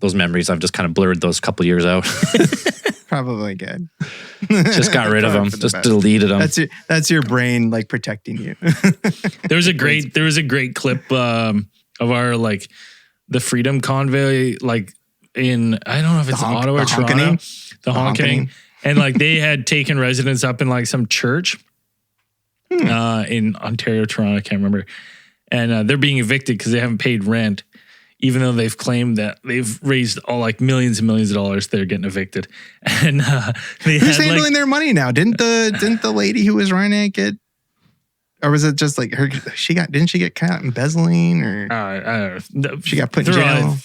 those memories. I've just kind of blurred those couple years out. Probably good. Just got rid of them. Just deleted them. That's your brain like protecting you. There was a great clip of our the Freedom Convoy in, I don't know if it's Ottawa or Toronto. The honking. And they had taken residence up in some church in Ontario, Toronto, I can't remember. And they're being evicted because they haven't paid rent. even though they've claimed that they've raised all like millions and millions of dollars, they're getting evicted. And they Who's had handling like, their money now? Didn't the lady who was running it get, or was it just like her? Didn't she get caught embezzling, or I don't know. she got put in jail?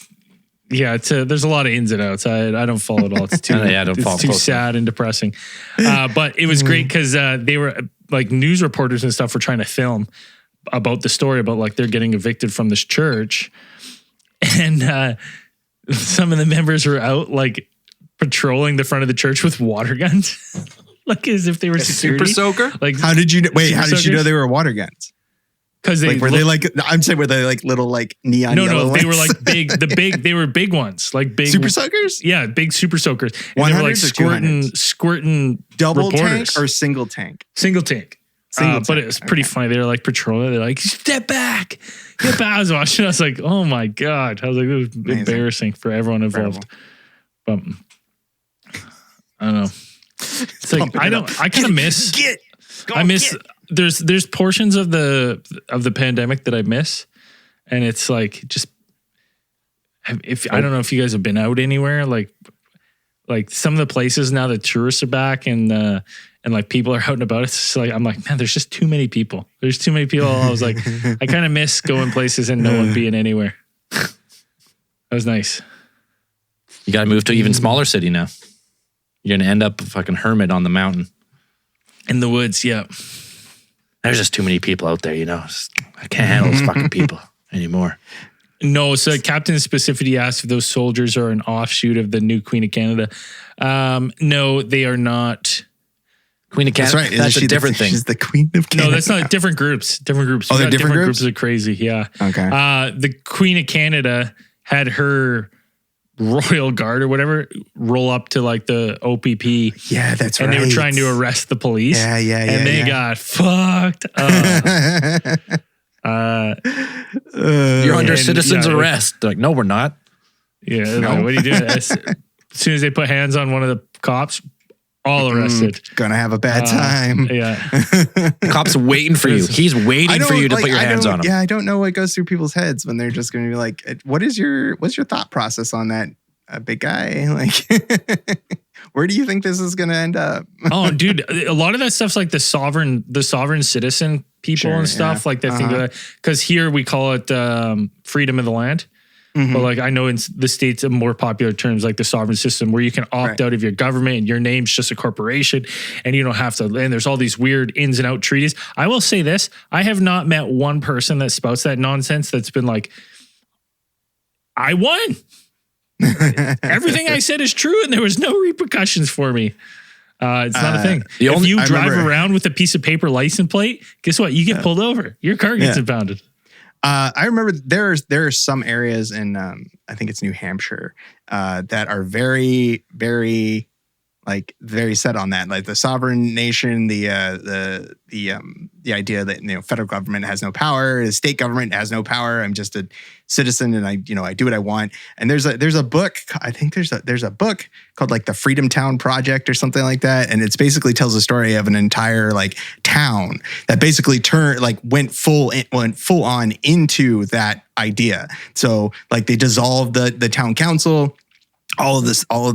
Yeah, there's a lot of ins and outs. I don't follow it all. It's too it's too sad and depressing. But it was great because they were like news reporters and stuff were trying to film about the story about like they're getting evicted from this church, and some of the members were out like patrolling the front of the church with water guns, like as if they were super soaker. Like how did you know? Wait, how did you know soakers? they were water guns? Because they Like were they like? I'm saying were they like little like neon? no, yellow they were ones? like big. They were big ones, like big super soakers. Yeah, big super soakers. And they were like 100s or 200s? squirting Double reporters. tank or single tank? Single tank. Single but tank, it was pretty funny. They were like patrolling. They're like, step back. Get back. I was watching. I was like, oh my God. I was like, it was Amazing. embarrassing for everyone involved. But I don't know. It's like, I kind of miss. There's portions of the pandemic that I miss. And it's like, just, I don't know if you guys have been out anywhere, like some of the places now the tourists are back and like people are out and about. It's just like, I'm like, man, there's just too many people. There's too many people. I was like, I kind of miss going places and no one being anywhere. That was nice. You got to move to an even smaller city now. You're going to end up a fucking hermit on the mountain. In the woods, yeah. There's just too many people out there, you know. I can't handle those fucking people anymore. No, so Captain Specificity asked if those soldiers are an offshoot of the new Queen of Canada. No, they are not. Queen of Canada. That's right. That's a different thing. She's the Queen of Canada. No, that's not different groups. Different groups. Oh, You they're got different groups? Groups are crazy. Yeah. Okay. The Queen of Canada had her Royal Guard or whatever roll up to like the OPP. Yeah, that's right. And they were trying to arrest the police. Yeah. And they got fucked up. You're under and, citizen's arrest. They're like, no, we're not. Yeah. No. Like, what are you doing? As soon as they put hands on one of the cops, all arrested. Gonna have a bad time. Yeah. The cop's waiting for you. He's waiting for you to put your hands on him. Yeah, I don't know what goes through people's heads when they're just going to be like, what's your thought process on that big guy? Like, where do you think this is going to end up? Oh, dude, a lot of that stuff's like the sovereign citizen people and stuff like that. Thing because here we call it freedom of the land. Mm-hmm. But like I know in the States, a more popular terms like the sovereign system, where you can opt out of your government and your name's just a corporation, and you don't have to. And there's all these weird ins and out treaties. I will say this: I have not met one person that spouts that nonsense that's been like, "I won. Everything I said is true, and there was no repercussions for me." It's not a thing. If you drive around with a piece of paper license plate, guess what? You get pulled over. Your car gets impounded. I remember there are some areas in I think it's New Hampshire that are very, very very set on that, like the sovereign nation, the idea that federal government has no power, the state government has no power. I'm just a citizen, and I do what I want. And there's a book. I think there's a book called like the Freedom Town Project or something like that, and it's basically tells a story of an entire like town that basically went full on into that idea. So like they dissolved the town council. All of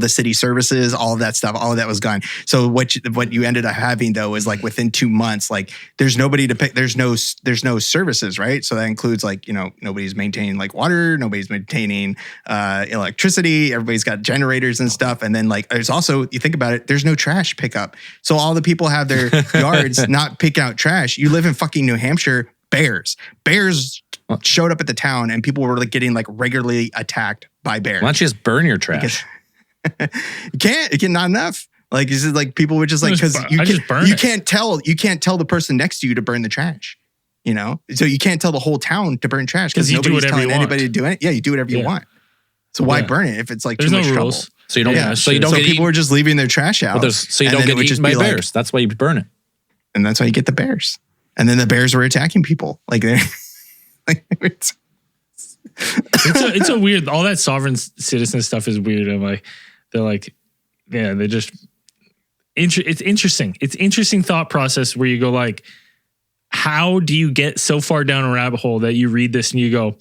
the city services, all of that stuff, all of that was gone. So what you ended up having though is like within 2 months, like there's nobody to pick. There's no services, right? So that includes like nobody's maintaining like water, nobody's maintaining electricity. Everybody's got generators and stuff. And then like there's also, you think about it, there's no trash pickup. So all the people have their yards not pick out trash. You live in fucking New Hampshire. Bears showed up at the town, and people were like getting like regularly attacked by bears. Why don't you just burn your trash? You can't not enough. Like this is like people would just like because you can't tell the person next to you to burn the trash. So you can't tell the whole town to burn trash because nobody's telling anybody to do it. Yeah, you do whatever you want. So why burn it if it's like too much trouble? So you don't. Yeah. So people are just leaving their trash out. So you don't get eaten by bears. That's why you burn it. And that's why you get the bears. And then the bears were attacking people. It's a weird. All that sovereign citizen stuff is weird. They're just. It's interesting. It's interesting thought process where you go like, how do you get so far down a rabbit hole that you read this and you go,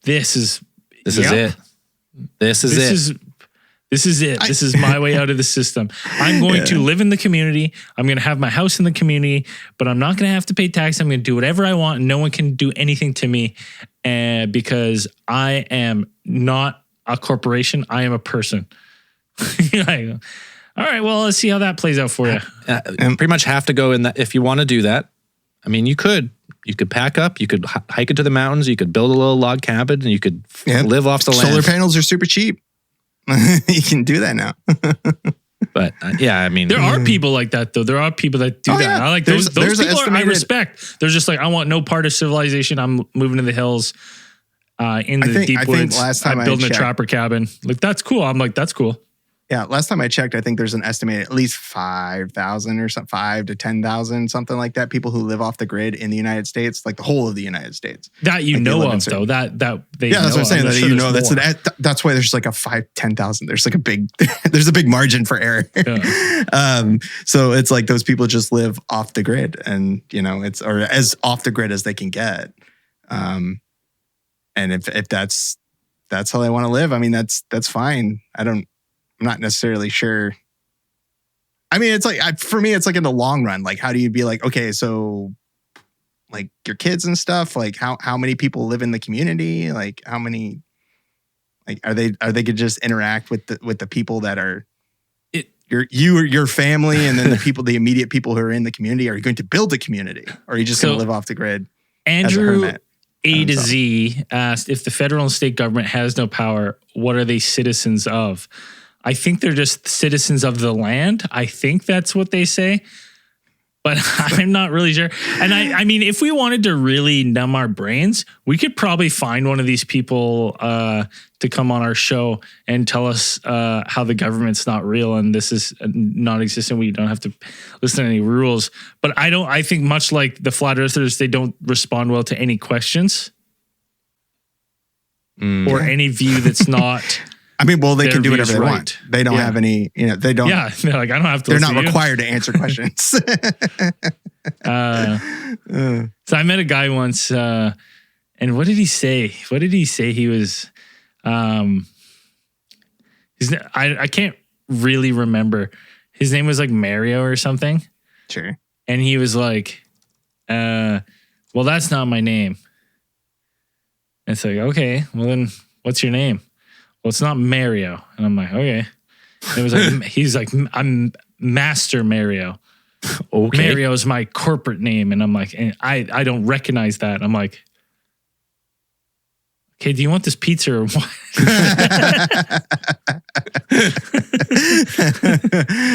this is This is it. This is it. This is it. This is my way out of the system. I'm going to live in the community. I'm going to have my house in the community, but I'm not going to have to pay tax. I'm going to do whatever I want. And no one can do anything to me because I am not a corporation. I am a person. Like, all right, well, let's see how that plays out for you. And pretty much have to go in that. If you want to do that, I mean, you could pack up, you could hike it to the mountains, you could build a little log cabin, and you could live off the land. Solar panels are super cheap. You can do that now. But yeah, I mean, there are people like that though. There are people that do that. Yeah. I like those people. I respect. They're just like, I want no part of civilization. I'm moving to the hills, in the deep woods. Last time I'm building a trapper cabin. Like that's cool. I'm like, that's cool. Yeah, last time I checked, I think there's an estimated at least 5,000 or something, 5 to 10,000, something like that. People who live off the grid in the United States, like the whole of the United States. That you know of, though. That they that's what I'm saying. That you know, that's why there's like a 5,000-10,000. There's like a big margin for error. Yeah. So it's like those people just live off the grid, and you know, it's or as off the grid as they can get. And if that's how they want to live, I mean, that's fine. I'm not necessarily sure. I mean, it's like, for me, it's like in the long run, like, how do you be like, okay, so like your kids and stuff, like how many people live in the community? Like how many, like, are they could just interact with the people that are your family, and then the immediate people who are in the community? Are you going to build a community, or are you just going to live off the grid? Andrew A to Z asked, if the federal and state government has no power, what are they citizens of? I think they're just citizens of the land. I think that's what they say, but I'm not really sure. And I mean, if we wanted to really numb our brains, we could probably find one of these people to come on our show and tell us how the government's not real and this is non-existent. We don't have to listen to any rules. But I think much like the flat earthers, they don't respond well to any questions or any view that's not... I mean, well, they can do whatever they want. They don't have any, they don't. Yeah, they're like, I don't have to. They're not required to answer questions. So I met a guy once, and what did he say? What did he say? He was, I can't really remember. His name was like Mario or something. Sure. And he was like, well, that's not my name. And it's like, okay, well then what's your name? Well, it's not Mario. And I'm like, okay. And it was like, he's like, I'm Master Mario. Okay. Mario is my corporate name. And I'm like, and I don't recognize that. And I'm like, okay, do you want this pizza or what?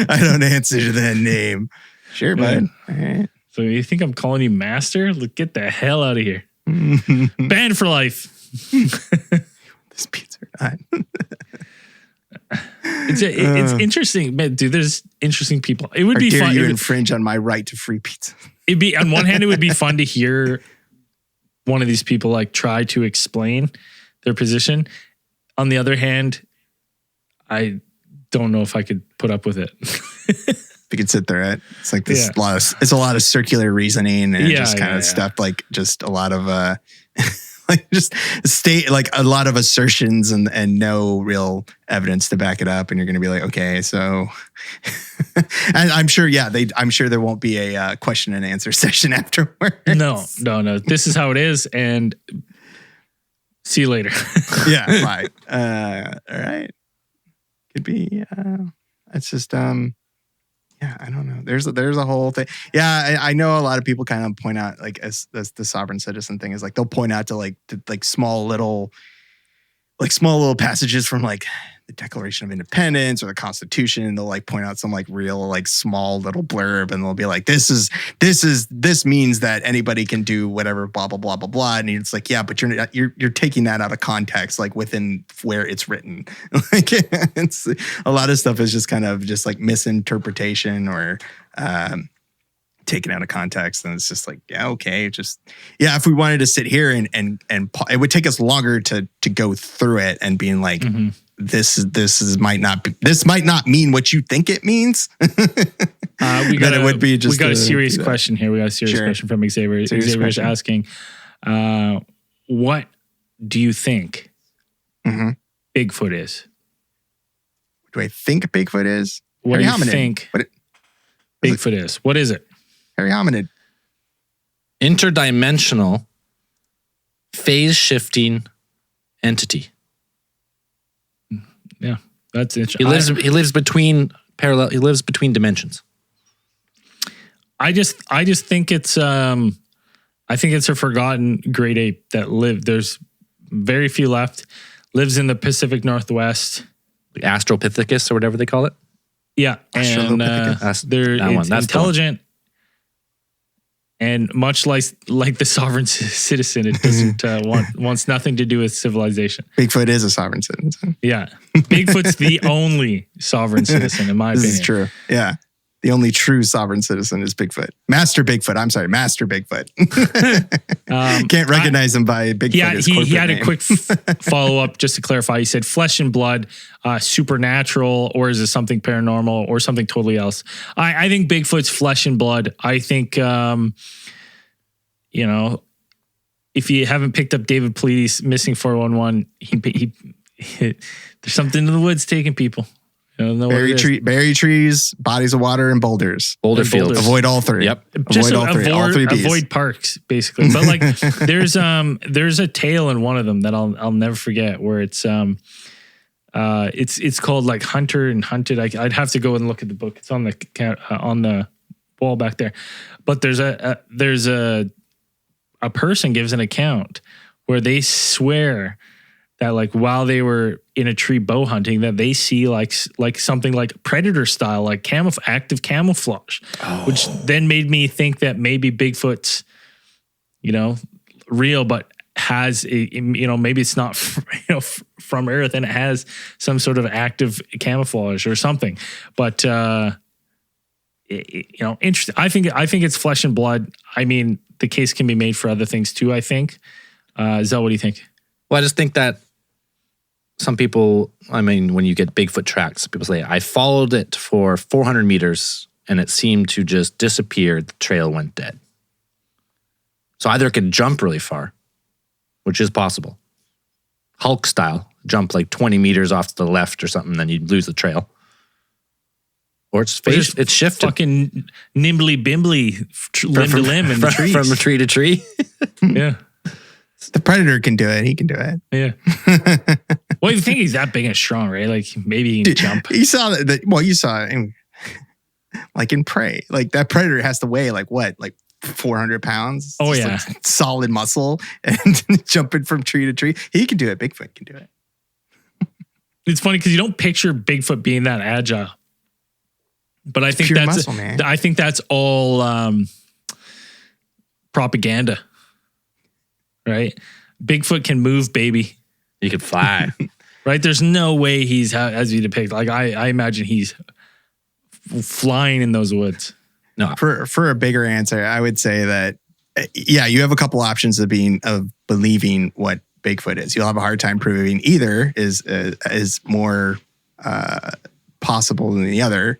I don't answer to that name. Sure, bud. All right. So you think I'm calling you Master? Look, get the hell out of here. Banned for life. This pizza or not. It's interesting, man, dude. There's interesting people. It would be fun. You infringe on my right to free pizza. It'd be, on one hand, it would be fun to hear one of these people like try to explain their position. On the other hand, I don't know if I could put up with it. You could sit there at it's like this it's a lot of circular reasoning and just kind of stuff, like just a lot of like just like a lot of assertions and no real evidence to back it up, and you're going to be like, okay, so and I'm sure there won't be a question and answer session afterwards. No. This is how it is, and see you later. Yeah, bye. All right, could be. It's just yeah, I don't know. There's a whole thing. Yeah, I know a lot of people kind of point out, like, as the sovereign citizen thing is like, they'll point out to small little passages from like the Declaration of Independence or the Constitution, and they'll like point out some like real like small little blurb, and they'll be like, this means that anybody can do whatever, blah blah blah blah blah, and it's like, yeah, but you're taking that out of context, like within where it's written. Like, it's a lot of stuff is just kind of just like misinterpretation or taken out of context, and it's just like, yeah, okay, just if we wanted to sit here and it would take us longer to go through it and being like, this might not mean what you think it means. We got a serious question here. We got a serious question from Xavier. Xavier's asking, what do you think Mm-hmm. Bigfoot is? Do I think Bigfoot is? What do you hominid. think What Bigfoot is? What is it? hairy hominid. Interdimensional, phase-shifting entity. Yeah, that's interesting. He lives between parallel. He lives between dimensions. I just think it's I think it's a forgotten great ape that lived. There's very few left. Lives in the Pacific Northwest. Like Astropithecus or whatever they call it. Yeah, and they're intelligent, and much like the sovereign citizen, it doesn't wants nothing to do with civilization. Bigfoot is a sovereign citizen. Yeah, Bigfoot's the only sovereign citizen, in my opinion. This is true. Yeah. The only true sovereign citizen is Bigfoot. Master Bigfoot. Can't recognize him by Bigfoot. He had a quick follow up just to clarify. He said flesh and blood, supernatural, or is it something paranormal or something totally else? I think Bigfoot's flesh and blood. I think, if you haven't picked up David Pleady's Missing 411, he there's something in the woods taking people. I don't know berry trees, bodies of water, and boulders. Boulder fields. Avoid all three. Yep. Just all three Bs. Avoid parks, basically. But like, there's a tale in one of them that I'll never forget where it's called like Hunter and Hunted. I'd have to go and look at the book. It's on the wall back there. But there's a person gives an account where they swear that like while they were in a tree bow hunting, that they see like something like predator style, like active camouflage, which then made me think that maybe Bigfoot's, real, but has maybe it's not, from Earth and it has some sort of active camouflage or something. But interesting. I think it's flesh and blood. I mean, the case can be made for other things too. I think. Zell, what do you think? Well, I just think that some people, when you get Bigfoot tracks, people say, I followed it for 400 meters and it seemed to just disappear. The trail went dead. So either it could jump really far, which is possible. Hulk style, jump like 20 meters off to the left or something, then you'd lose the trail. Or it's shifted. Fucking nimbly bimbly, limb to limb in the trees. From tree to tree. Yeah. The predator can do it. He can do it. Yeah. Well, you think he's that big and strong, right? Like maybe he can jump. You saw that. Well, you saw it like in Prey. Like that predator has to weigh like 400 pounds. Oh yeah, like solid muscle and jumping from tree to tree. He can do it. Bigfoot can do it. It's funny because you don't picture Bigfoot being that agile, but I think that's muscle, man. I think that's all propaganda. Right? Bigfoot can move, baby. He can fly. Right? There's no way he's as you depict. Like I imagine he's flying in those woods. No. For a bigger answer, I would say that you have a couple options of believing what Bigfoot is. You'll have a hard time proving either is more possible than the other.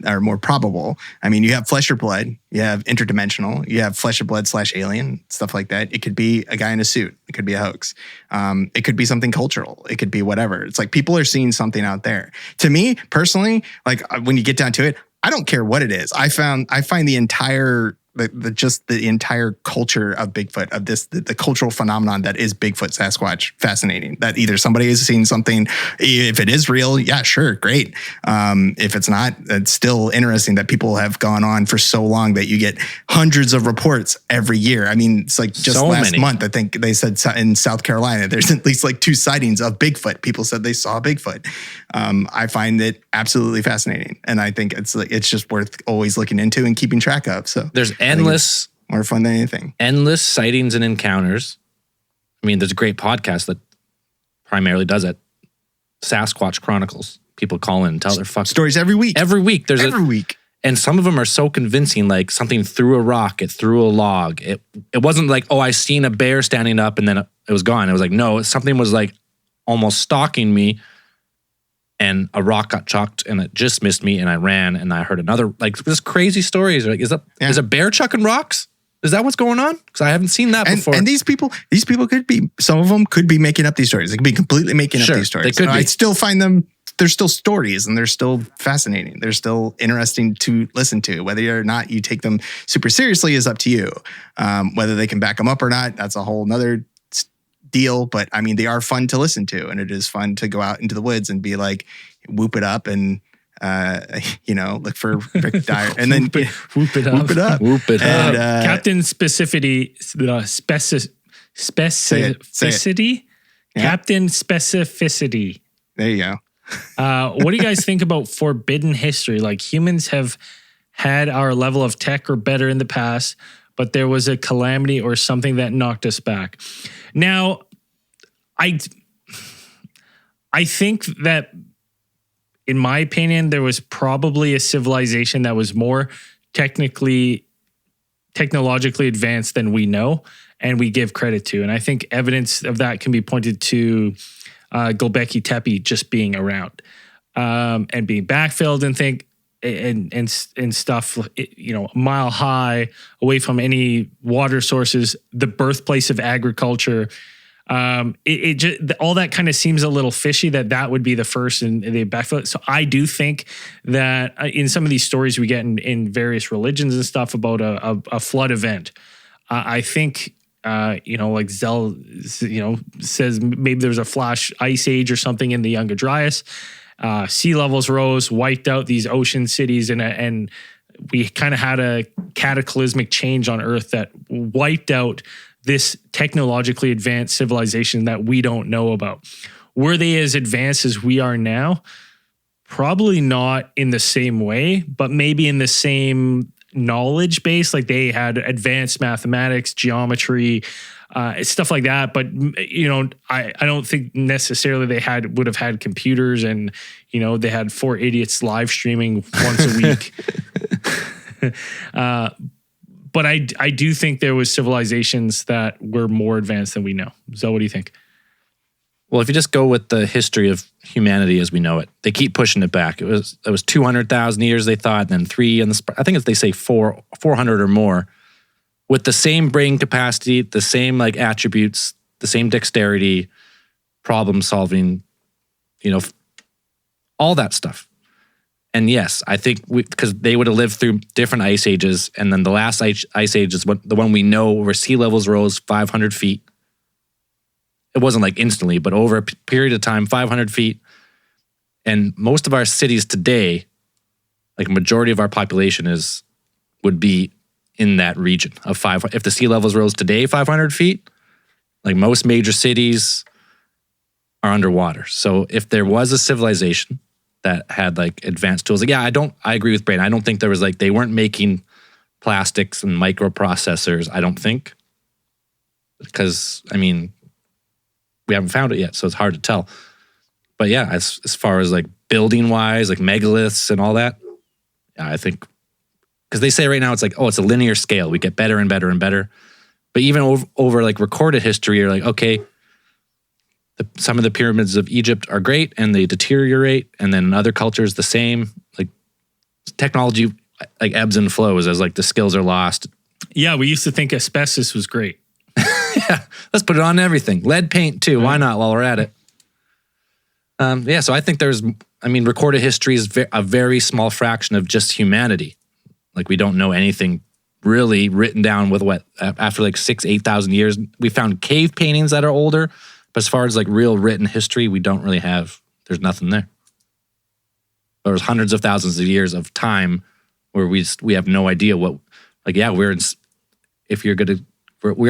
Are more probable. I mean, you have flesh or blood, you have interdimensional, you have flesh or blood / alien, stuff like that. It could be a guy in a suit. It could be a hoax. It could be something cultural. It could be whatever. It's like people are seeing something out there. To me, personally, like when you get down to it, I don't care what it is. I find the entire the entire culture of Bigfoot, of the cultural phenomenon that is Bigfoot Sasquatch fascinating. That either somebody has seen something, if it is real, yeah, sure, great. If it's not, it's still interesting that people have gone on for so long that you get hundreds of reports every year. I mean, it's like just last month, I think they said in South Carolina, there's at least like 2 sightings of Bigfoot. People said they saw Bigfoot. I find it absolutely fascinating. And I think it's just worth always looking into and keeping track of. So there's endless, more fun than anything. Endless sightings and encounters. I mean, there's a great podcast that primarily does it. Sasquatch Chronicles. People call in and tell their fucking stories every week. Every week. Every week. And some of them are so convincing, like something threw a rock, it threw a log. It wasn't like, oh, I seen a bear standing up and then it was gone. It was like, no, something was like almost stalking me. And a rock got chucked and it just missed me and I ran and I heard another, like this crazy stories. Like, is a bear chucking rocks? Is that what's going on? Because I haven't seen that before. And these people could be, some of them could be making up these stories. They could be completely making up these stories. They could be. I still find them, they're still stories and they're still fascinating. They're still interesting to listen to. Whether or not you take them super seriously is up to you. Whether they can back them up or not, that's a whole nother deal. But I mean, they are fun to listen to, and it is fun to go out into the woods and be like, whoop it up and look for Rick Dyer, and then whoop it up. And, Captain Specificity, specificity. Yeah. Captain Specificity. There you go. What do you guys think about forbidden history? Like, humans have had our level of tech or better in the past, but there was a calamity or something that knocked us back. Now, I think that, in my opinion, there was probably a civilization that was more technologically advanced than we know and we give credit to. And I think evidence of that can be pointed to Gobekli Tepe just being around and being backfilled and stuff, a mile high away from any water sources, the birthplace of agriculture. It just, all that kind of seems a little fishy that would be the first and they backfill it. So I do think that in some of these stories we get in various religions and stuff about a flood event, I think, like Zell, says maybe there was a flash ice age or something in the Younger Dryas. Sea levels rose, wiped out these ocean cities, and we kind of had a cataclysmic change on Earth that wiped out this technologically advanced civilization that we don't know about. Were they as advanced as we are now? Probably not in the same way, but maybe in the same knowledge base. Like, they had advanced mathematics, geometry, stuff like that. But, I don't think necessarily they would have had computers and, they had 4 idiots live streaming once a week. But I do think there was civilizations that were more advanced than we know. So what do you think? Well, if you just go with the history of humanity as we know it, they keep pushing it back. It was 200,000 years, they thought, and then 3, and I think if they say 400 or more, with the same brain capacity, the same attributes, the same dexterity, problem solving, all that stuff. And yes, I think because they would have lived through different ice ages, and then the last ice age is the one we know where sea levels rose 500 feet. It wasn't instantly, but over a period of time, 500 feet. And most of our cities today, a majority of our population would be in that region of 500. If the sea levels rose today 500 feet, most major cities are underwater. So if there was a civilization that had advanced tools. I agree with Brain. I don't think there was they weren't making plastics and microprocessors, I don't think. Because, we haven't found it yet, so it's hard to tell. But yeah, as far as building wise, megaliths and all that, I think, because they say right now it's it's a linear scale. We get better and better and better. But even over recorded history, you're okay, some of the pyramids of Egypt are great and they deteriorate, and then in other cultures the same. Technology ebbs and flows as the skills are lost. Yeah, we used to think asbestos was great. Yeah, let's put it on everything. Lead paint too. Why not while we're at it? So I think recorded history is a very small fraction of just humanity. We don't know anything really written down with after 6,000-8,000 years. We found cave paintings that are older. But as far as real written history, we don't really have, there's nothing there. There's hundreds of thousands of years of time where we have no idea what, we're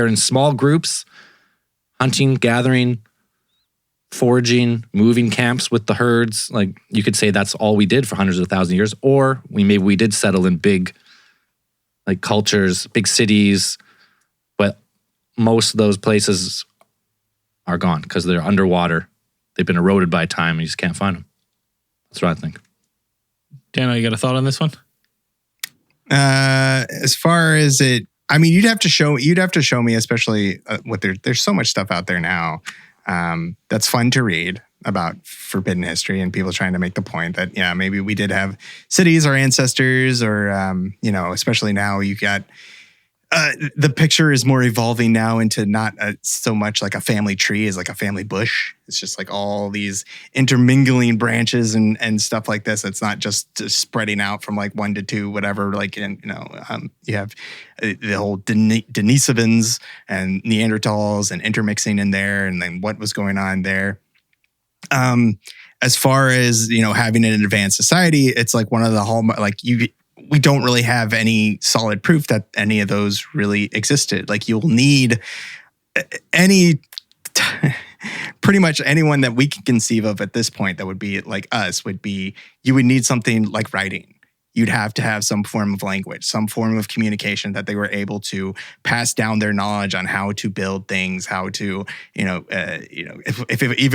in small groups, hunting, gathering, foraging, moving camps with the herds. You could say that's all we did for hundreds of thousands of years. Or we did settle in big cultures, big cities, but most of those places are gone because they're underwater. They've been eroded by time and you just can't find them. That's what I think. Dano, you got a thought on this one? As far as it, you'd have to show me, especially there's so much stuff out there now that's fun to read about forbidden history and people trying to make the point that, maybe we did have cities, our ancestors, or, especially now you got The picture is more evolving now into not so much like a family tree as like a family bush. It's just like all these intermingling branches and stuff like this. It's not just spreading out from like 1 to 2, whatever. Like, you have the whole Denisovans and Neanderthals and intermixing in there, and then what was going on there. As far as, having an advanced society, it's like one of the hallmark, we don't really have any solid proof that any of those really existed. Like, you'll need pretty much anyone that we can conceive of at this point that would be like us you would need something like writing. You'd have to have some form of language, some form of communication that they were able to pass down their knowledge on how to build things, how to, even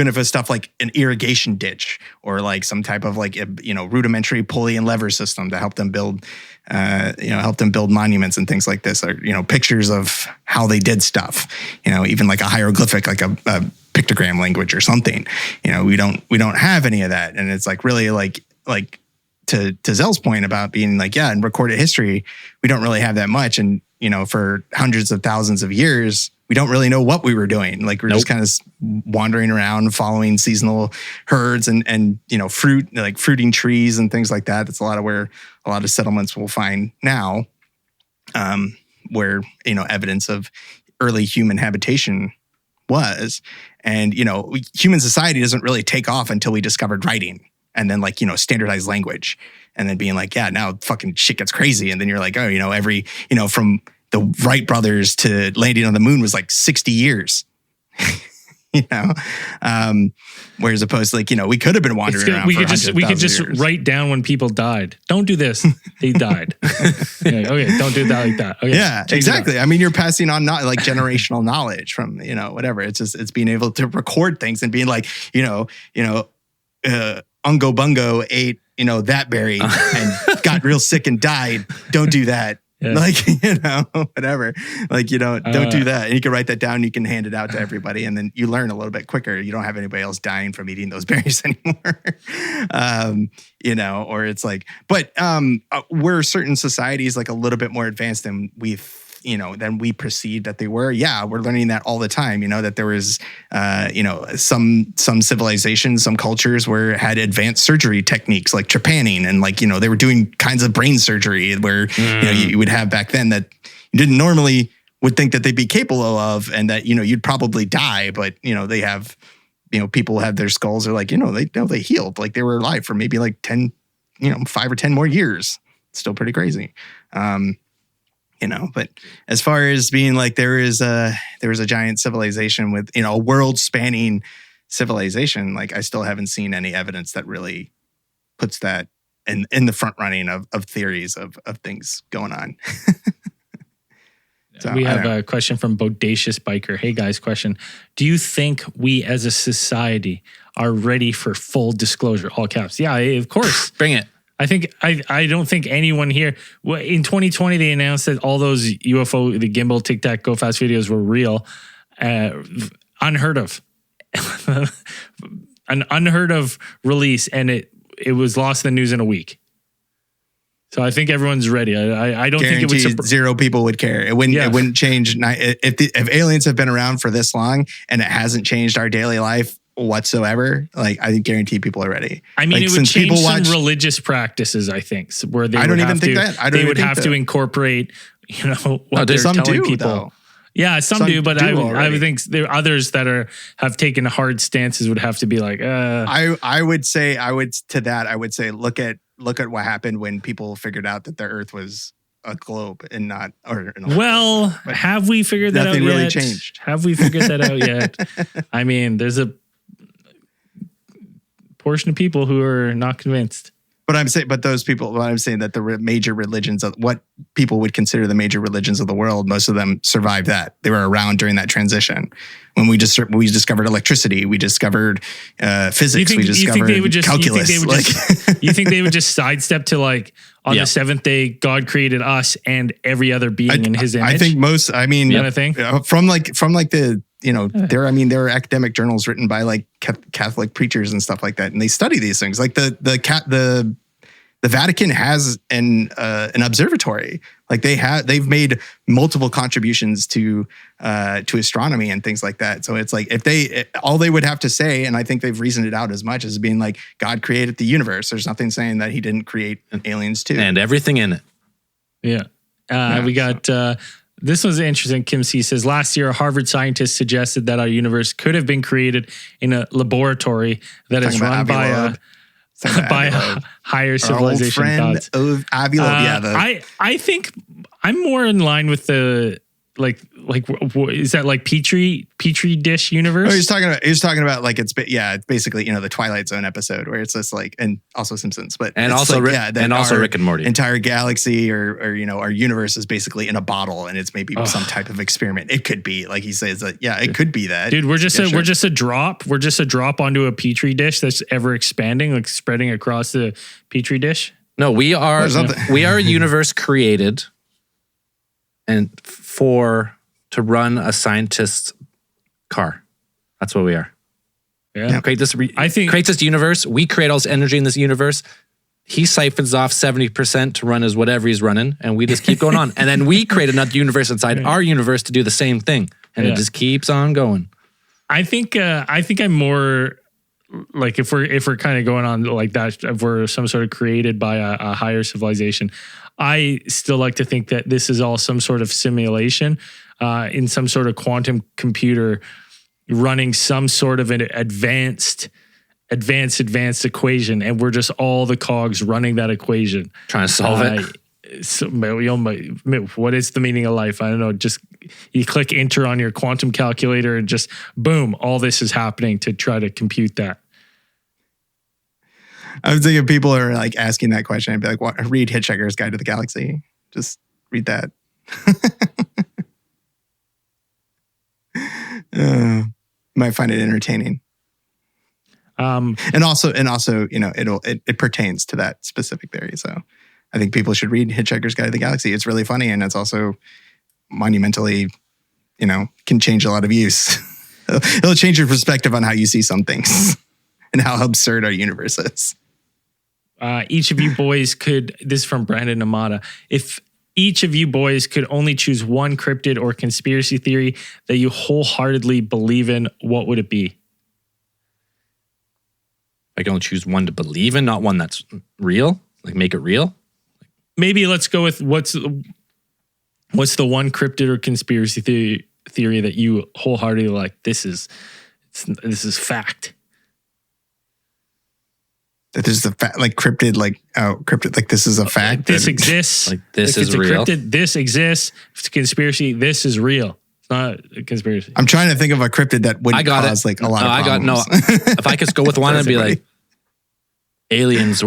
if it's stuff like an irrigation ditch or like some type of like, rudimentary pulley and lever system to help them build, monuments and things like this, or, pictures of how they did stuff, even like a hieroglyphic, like a pictogram language or something. We don't have any of that. And it's like really like to Zell's point about being like, in recorded history, we don't really have that much. And, for hundreds of thousands of years, we don't really know what we were doing. Like, we're just kind of wandering around, following seasonal herds and fruiting trees and things like that. That's a lot of where a lot of settlements will find now, where, evidence of early human habitation was. And, human society doesn't really take off until we discovered writing. And then standardized language, and then being like, now fucking shit gets crazy. And then you're like, from the Wright brothers to landing on the moon was like 60 years, whereas opposed to we could have been wandering around. We could just write down when people died. Don't do this. They died. Okay. Don't do that like that. Okay, yeah, exactly. I mean, you're passing on not like generational knowledge from, whatever. It's being able to record things and being like, Ungo Bungo ate, that berry and got real sick and died. Don't do that. Yeah. Whatever. Like, don't do that. And you can write that down. You can hand it out to everybody. And then you learn a little bit quicker. You don't have anybody else dying from eating those berries anymore. Or it's like, but were certain societies like a little bit more advanced than than we perceived that they were. Yeah, we're learning that all the time, that there was, some civilizations, some cultures had advanced surgery techniques like trepanning and they were doing kinds of brain surgery where, you would have back then that you didn't normally would think that they'd be capable of, and that, you'd probably die, but, they have, people have their skulls are like, they healed, like they were alive for maybe like 10, 5 or 10 more years. It's still pretty crazy. But as far as being like there was a giant civilization with, a world spanning civilization, like I still haven't seen any evidence that really puts that in the front running of theories of things going on. So, we have a question from Bodacious Biker. Hey guys, question. Do you think we as a society are ready for full disclosure? All caps. Yeah, of course. Bring it. I don't think anyone here in 2020 they announced that all those UFO, the gimbal, tic tac, go fast videos were real. Unheard of, an unheard of release, and it was lost in the news in a week. So I think everyone's ready. I don't think it would. Zero people would care. It wouldn't change. If aliens have been around for this long and it hasn't changed our daily life whatsoever, like I guarantee people are ready. I mean, it would change some religious practices, I think, where they would have to incorporate, what they're telling people. Though. Yeah, some do, but I would think there are others that have taken hard stances would have to be like. I would say look at what happened when people figured out that the Earth was a globe and not have we figured that out yet? Nothing really changed. Have we figured that out yet? I mean, there's a portion of people who are not convinced. But I'm saying that the major religions of what people would consider the major religions of the world, most of them survived that. They were around during that transition. When we discovered electricity, we discovered physics, we discovered calculus. You think they would just sidestep to like on the seventh day, God created us and every other being in His image? I think most. I mean, you know thing? From the. There are academic journals written by like Catholic preachers and stuff like that, and they study these things. Like the the Vatican has an observatory. Like they've made multiple contributions to astronomy and things like that. So it's like all they would have to say, and I think they've reasoned it out as much as being like God created the universe. There's nothing saying that he didn't create aliens too, and everything in it. Yeah. We got this was interesting. Kim C says last year a Harvard scientist suggested that our universe could have been created in a laboratory that is run by a higher civilization. Our old friend of Avi Loeb. I think I'm more in line with the is that like Petri dish universe? Oh, he's talking about like it's basically the Twilight Zone episode where it's just like, and also Simpsons, but and also Rick and Morty. Entire galaxy or our universe is basically in a bottle, and it's maybe some type of experiment. It could be like he says that. Yeah, it could be that. Dude, we're just a drop. We're just a drop onto a Petri dish that's ever expanding, like spreading across the Petri dish. No, we are a universe created and to run a scientist's car. That's what we are. Yeah. Create this universe. We create all this energy in this universe. He siphons off 70% to run as whatever he's running, and we just keep going on. And then we create another universe inside our universe to do the same thing. And it just keeps on going. I think I'm more like if we're kind of going on like that, if we're some sort of created by a higher civilization, I still like to think that this is all some sort of simulation in some sort of quantum computer running some sort of an advanced equation, and we're just all the cogs running that equation. Trying to solve it. So, what is the meaning of life? I don't know. Just you click enter on your quantum calculator and just boom, all this is happening to try to compute that. I was thinking people are like asking that question. I'd be like, read Hitchhiker's Guide to the Galaxy. Just read that. Might find it entertaining. And also, it pertains to that specific theory. So I think people should read Hitchhiker's Guide to the Galaxy. It's really funny, and it's also monumentally, can change a lot of views. It'll change your perspective on how you see some things and how absurd our universe is. Each of you boys this is from Brandon Amata. If each of you boys could only choose one cryptid or conspiracy theory that you wholeheartedly believe in, what would it be? I can only choose one to believe in, not one that's real. Like make it real. Maybe let's go with what's the one cryptid or conspiracy theory that you wholeheartedly like. This is fact. That this is a fact, like cryptid, cryptid, like this is a fact. Like this exists. Like this is real. Cryptid, this exists. If it's a conspiracy, this is real. It's not a conspiracy. I'm trying to think of a cryptid that wouldn't cause like a lot of problems. If I could go with one, I'd be like, aliens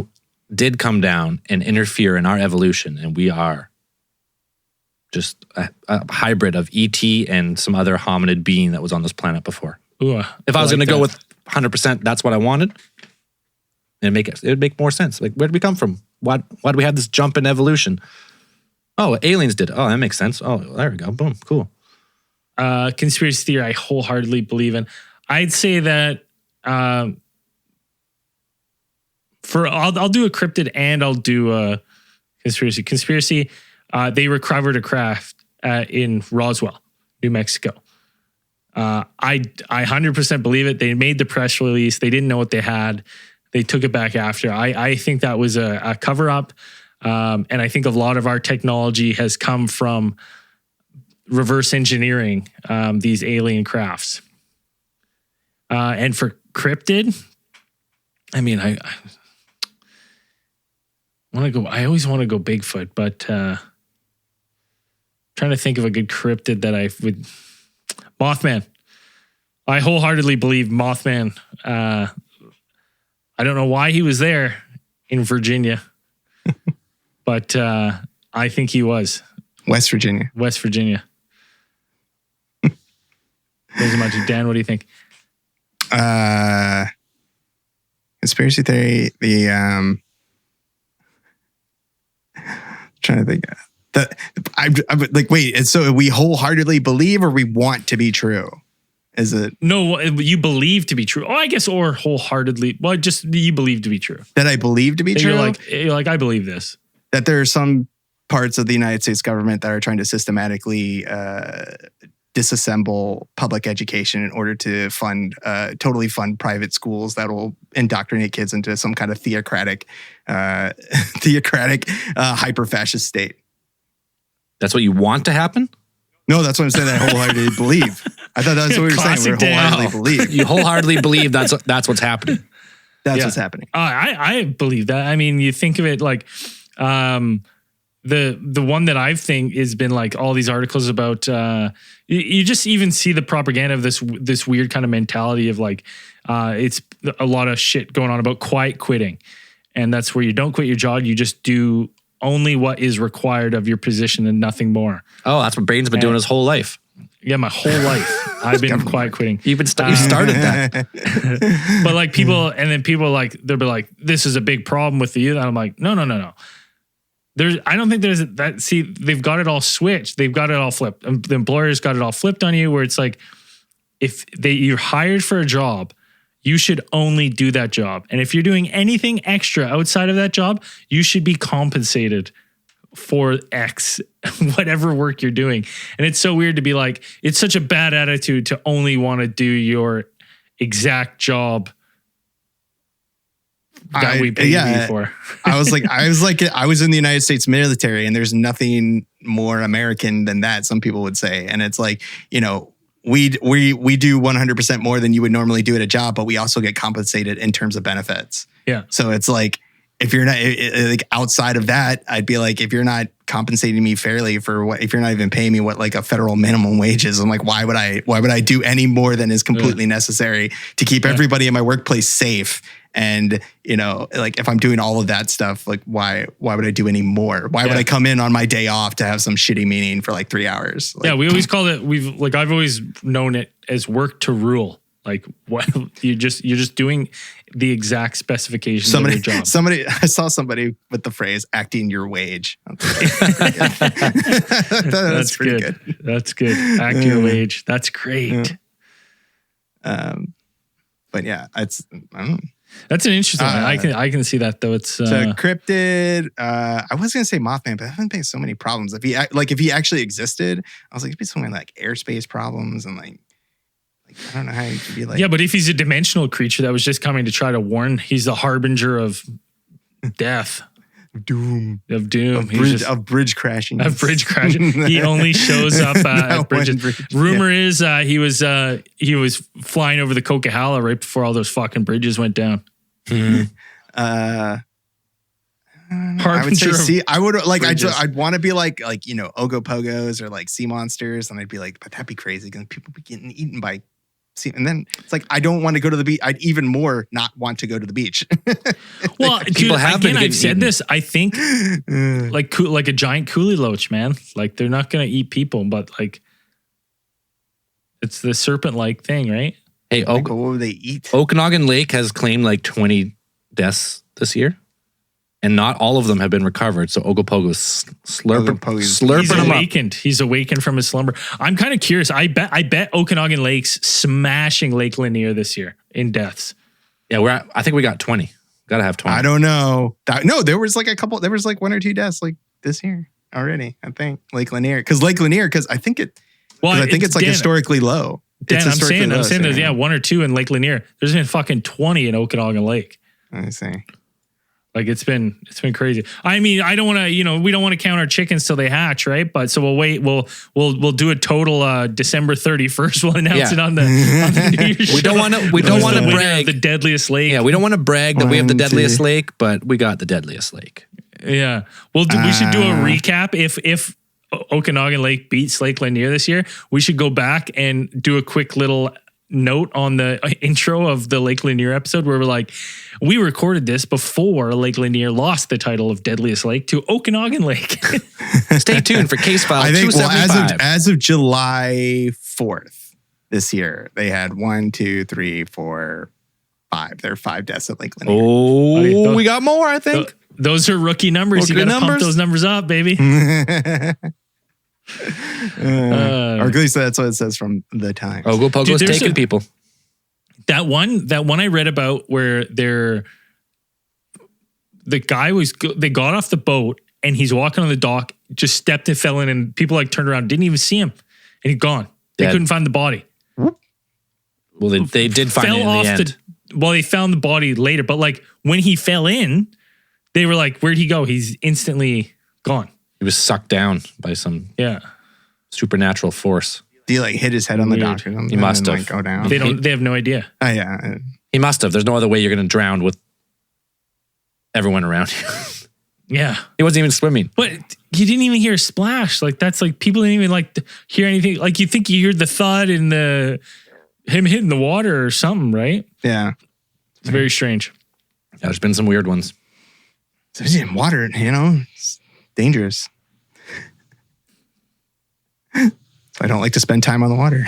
did come down and interfere in our evolution, and we are just a hybrid of ET and some other hominid being that was on this planet before. Ooh, if I was going to go with 100%, that's what I wanted. It would make more sense. Like, where did we come from? Why do we have this jump in evolution? Oh, aliens did. Oh, that makes sense. Oh, there we go. Boom. Cool. Conspiracy theory I wholeheartedly believe in. I'd say that I'll do a cryptid and I'll do a conspiracy. Conspiracy, they recovered a craft in Roswell, New Mexico. I 100% believe it. They made the press release. They didn't know what they had. They took it back after. I think that was a cover-up. And I think a lot of our technology has come from reverse engineering these alien crafts. And for cryptid, I mean, I always want to go Bigfoot, but trying to think of a good cryptid that I would... Mothman. I wholeheartedly believe Mothman. I don't know why he was there in Virginia, but I think he was. West Virginia. There's a bunch of Dan. What do you think? Conspiracy theory. Trying to think. I'm like, wait. So we wholeheartedly believe, or we want to be true? Is it No, you believe to be true. Oh, I guess, or wholeheartedly. Well, just you believe to be true. that I believe to be true? You're like, I believe this. That there are some parts of the United States government that are trying to systematically disassemble public education in order to totally fund private schools that will indoctrinate kids into some kind of theocratic, hyper-fascist state. That's what you want to happen? No, that's what I'm saying. That I wholeheartedly believe. I thought that's what we were saying. We wholeheartedly believe. You wholeheartedly believe that's what's happening. That's what's happening. I believe that. I mean, you think of it like the one that I've think has been like all these articles about. You just even see the propaganda of this weird kind of mentality of like it's a lot of shit going on about quiet quitting, and that's where you don't quit your job. You just do only what is required of your position and nothing more. Oh, that's what Braden's been doing his whole life. Yeah, my whole life I've been quiet quitting. You started that. But like people, and then people like they'll be like, "This is a big problem with the youth." And I'm like, no. I don't think there's that. See, they've got it all switched. They've got it all flipped. The employers got it all flipped on you, where it's like, if you're hired for a job, you should only do that job. And if you're doing anything extra outside of that job, you should be compensated for X, whatever work you're doing. And it's so weird to be like, it's such a bad attitude to only want to do your exact job that we paid you for. I was in the United States military, and there's nothing more American than that, some people would say. And it's like, you know, we do 100% more than you would normally do at a job, but we also get compensated in terms of benefits. Yeah. So it's like, if you're not like outside of that, I'd be like, if you're not compensating me fairly for what, if you're not even paying me what like a federal minimum wage is, I'm like, why would I do any more than is completely necessary to keep everybody in my workplace safe? And, you know, like if I'm doing all of that stuff, like why would I do any more? Why would I come in on my day off to have some shitty meeting for like 3 hours? Like, we always call it, I've always known it as work to rule. Like what you're just doing the exact specifications of your job. I saw somebody with the phrase "acting your wage." That's pretty good. That's good. Act your wage. That's great. But yeah, I don't know. That's an interesting one. I can see that though. It's so cryptid. I was gonna say Mothman, but I haven't been so many problems. If he actually existed, I was like, it'd be something like airspace problems and like I don't know how you could be like. Yeah, but if he's a dimensional creature that was just coming to try to warn, he's the harbinger of death. Doom. Of doom. Of bridge crashing. Of bridge crashing. He only shows up at bridges. Rumor is he was flying over the Coquihalla right before all those fucking bridges went down. I would say I would like I'd want to be like you know Ogopogos or like sea monsters, and I'd be like, but that'd be crazy because people be getting eaten by sea. And then it's like I don't want to go to the beach. I'd even more not want to go to the beach. Well, people have been. I've said this. I think like a giant coolie loach, man. Like they're not gonna eat people, but like it's the serpent-like thing, right? Hey, what would they eat? Okanagan Lake has claimed like 20 deaths this year. And not all of them have been recovered. So Ogopogo's slurping them awakened. He's awakened from his slumber. I'm kind of curious. I bet Okanagan Lake's smashing Lake Lanier this year in deaths. Yeah, I think we got 20. Got to have 20. I don't know. There was like a couple. There was like 1 or 2 deaths like this year already. I think Lake Lanier because I think it's like historically low. Dan, I'm saying there's 1 or 2 in Lake Lanier. There's been fucking 20 in Okanagan Lake. I see. Like it's been crazy. I mean, I don't want to, we don't want to count our chickens till they hatch, right? But so we'll wait. We'll do a total December 31st. We'll announce it on the New Year's We don't want to brag the deadliest lake. Yeah, we don't want to brag that we have the deadliest lake, but we got the deadliest lake. Yeah, we should do a recap if Okanagan Lake beats Lake Lanier this year. We should go back and do a quick little note on the intro of the Lake Lanier episode where we're like, we recorded this before Lake Lanier lost the title of Deadliest Lake to Okanagan Lake. Stay tuned for Case File 275. As of July 4th this year, they had 1, 2, 3, 4, 5. There are 5 deaths at Lake Lanier. Oh, we got more, I think. Those are rookie numbers. You got to pump those numbers up, baby. Or at least that's what it says from the Times. Ogopogo's Dude, taking people. That one I read about where the guy they got off the boat and he's walking on the dock, just stepped and fell in, and people like turned around, didn't even see him, and he's gone. They Dead. couldn't find the body. Well, they did find it in the end. Well, they found the body later, but like when he fell in, they were like, "Where'd he go?" He's instantly gone. He was sucked down by some supernatural force. Do you like hit his head on the Weird. dock or something? He must and, have. like, go down. They have no idea. Oh yeah. He must have. There's no other way you're going to drown with everyone around you. Yeah, He wasn't even swimming. but you didn't even hear a splash. Like that's like people didn't even like hear anything. Like you think you heard the thud and him hitting the water or something, right? Yeah. It's very strange. Yeah, there's been some weird ones. So he's in water, it's dangerous. So I don't like to spend time on the water.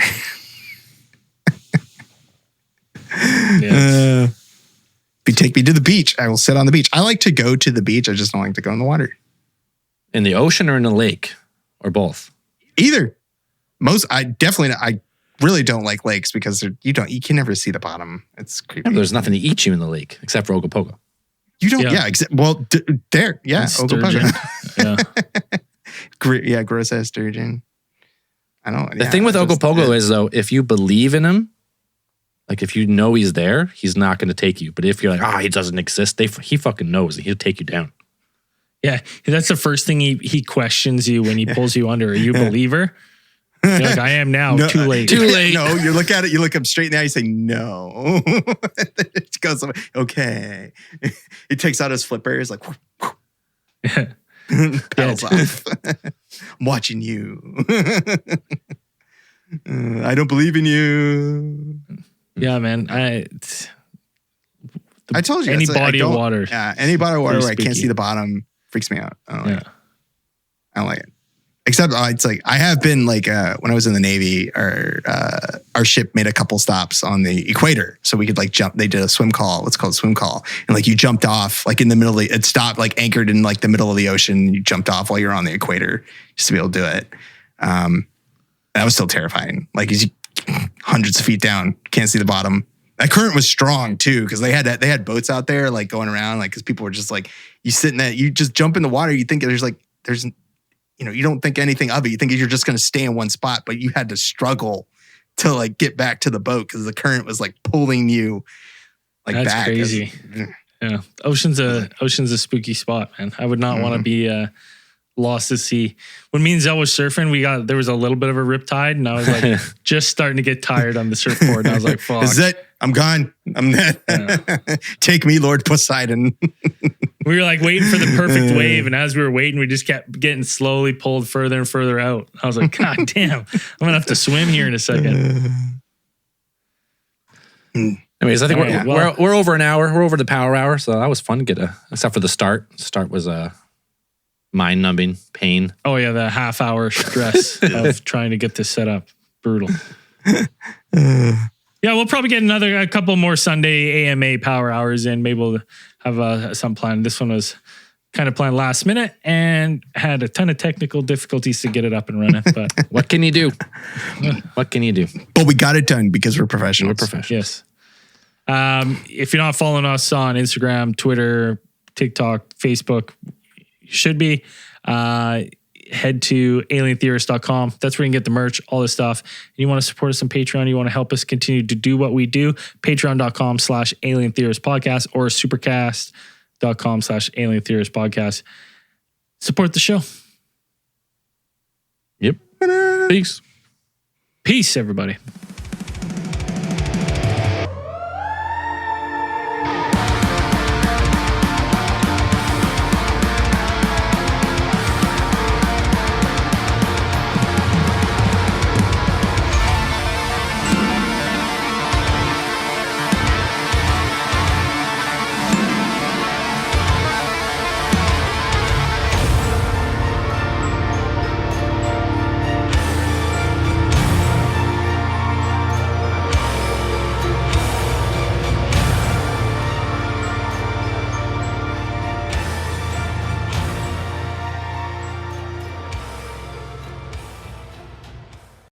Yeah. If you take me to the beach, I will sit on the beach. I like to go to the beach. I just don't like to go in the water. In the ocean or in the lake? Or both? Either. I really don't like lakes because you can never see the bottom. It's creepy. Yeah, there's nothing to eat you in the lake except for Ogopogo. You don't, Yeah. there, yeah, Sturgeon. Ogopogo. Yeah. Gross ass sturgeon. I don't. The thing with Ogopogo is, though, if you believe in him, like if you know he's there, he's not going to take you. But if you're like, he doesn't exist, he fucking knows. He'll take you down. Yeah, that's the first thing he questions you when he pulls you under. Are you a believer? You're like, I am now. No, Too late. Too late. No, you look at it, you look him straight in the eye, you say, no. It goes, okay. He takes out his flipper, he's like, paddles off. I'm watching you. I don't believe in you. Yeah, man. I told you. Any it's like, body of water. Yeah, any body of water Pretty where I can't spooky. see the bottom freaks me out. I don't like Yeah. it. I don't like it. Except it's like I have been like when I was in the Navy, our ship made a couple stops on the equator, so we could like jump. They did a swim call. What's called a swim call, and like you jumped off like in the middle. It stopped like anchored in like the middle of the ocean. You jumped off while you're on the equator just to be able to do it. That was still terrifying. Like as you hundreds of feet down, can't see the bottom. That current was strong too because they had boats out there like going around like because people were just like you sit in that you just jump in the water. You think there's you don't think anything of it. You think you're just going to stay in one spot, but you had to struggle to like get back to the boat because the current was like pulling you like That's back. crazy. Yeah, ocean's a spooky spot, man. I would not want to be lost at sea. When me and Zell was surfing, there was a little bit of a riptide, and I was like just starting to get tired on the surfboard. And I was like, "Fuck, Is it? I'm gone. I'm dead. Take me, Lord Poseidon." We were like waiting for the perfect wave, and as we were waiting, we just kept getting slowly pulled further and further out. I was like, God damn, I'm gonna have to swim here in a second. Anyways, I think All right, we're over an hour. We're over the power hour, so that was fun to get except for the start. The start was mind-numbing pain. Oh yeah, the half-hour stress of trying to get this set up. Brutal. Yeah, we'll probably get a couple more Sunday AMA power hours in. Maybe we'll have some plan. This one was kind of planned last minute and had a ton of technical difficulties to get it up and running. But What can you do? What can you do? But we got it done because we're professionals. We're professionals. yes. If you're not following us on Instagram, Twitter, TikTok, Facebook, you should be. Head to alientheorist.com. That's where you can get the merch, all this stuff. You want to support us on Patreon, you want to help us continue to do what we do, patreon.com/alientheoristpodcast or supercast.com/alientheoristpodcast. Support the show. Yep. Peace. Peace, everybody.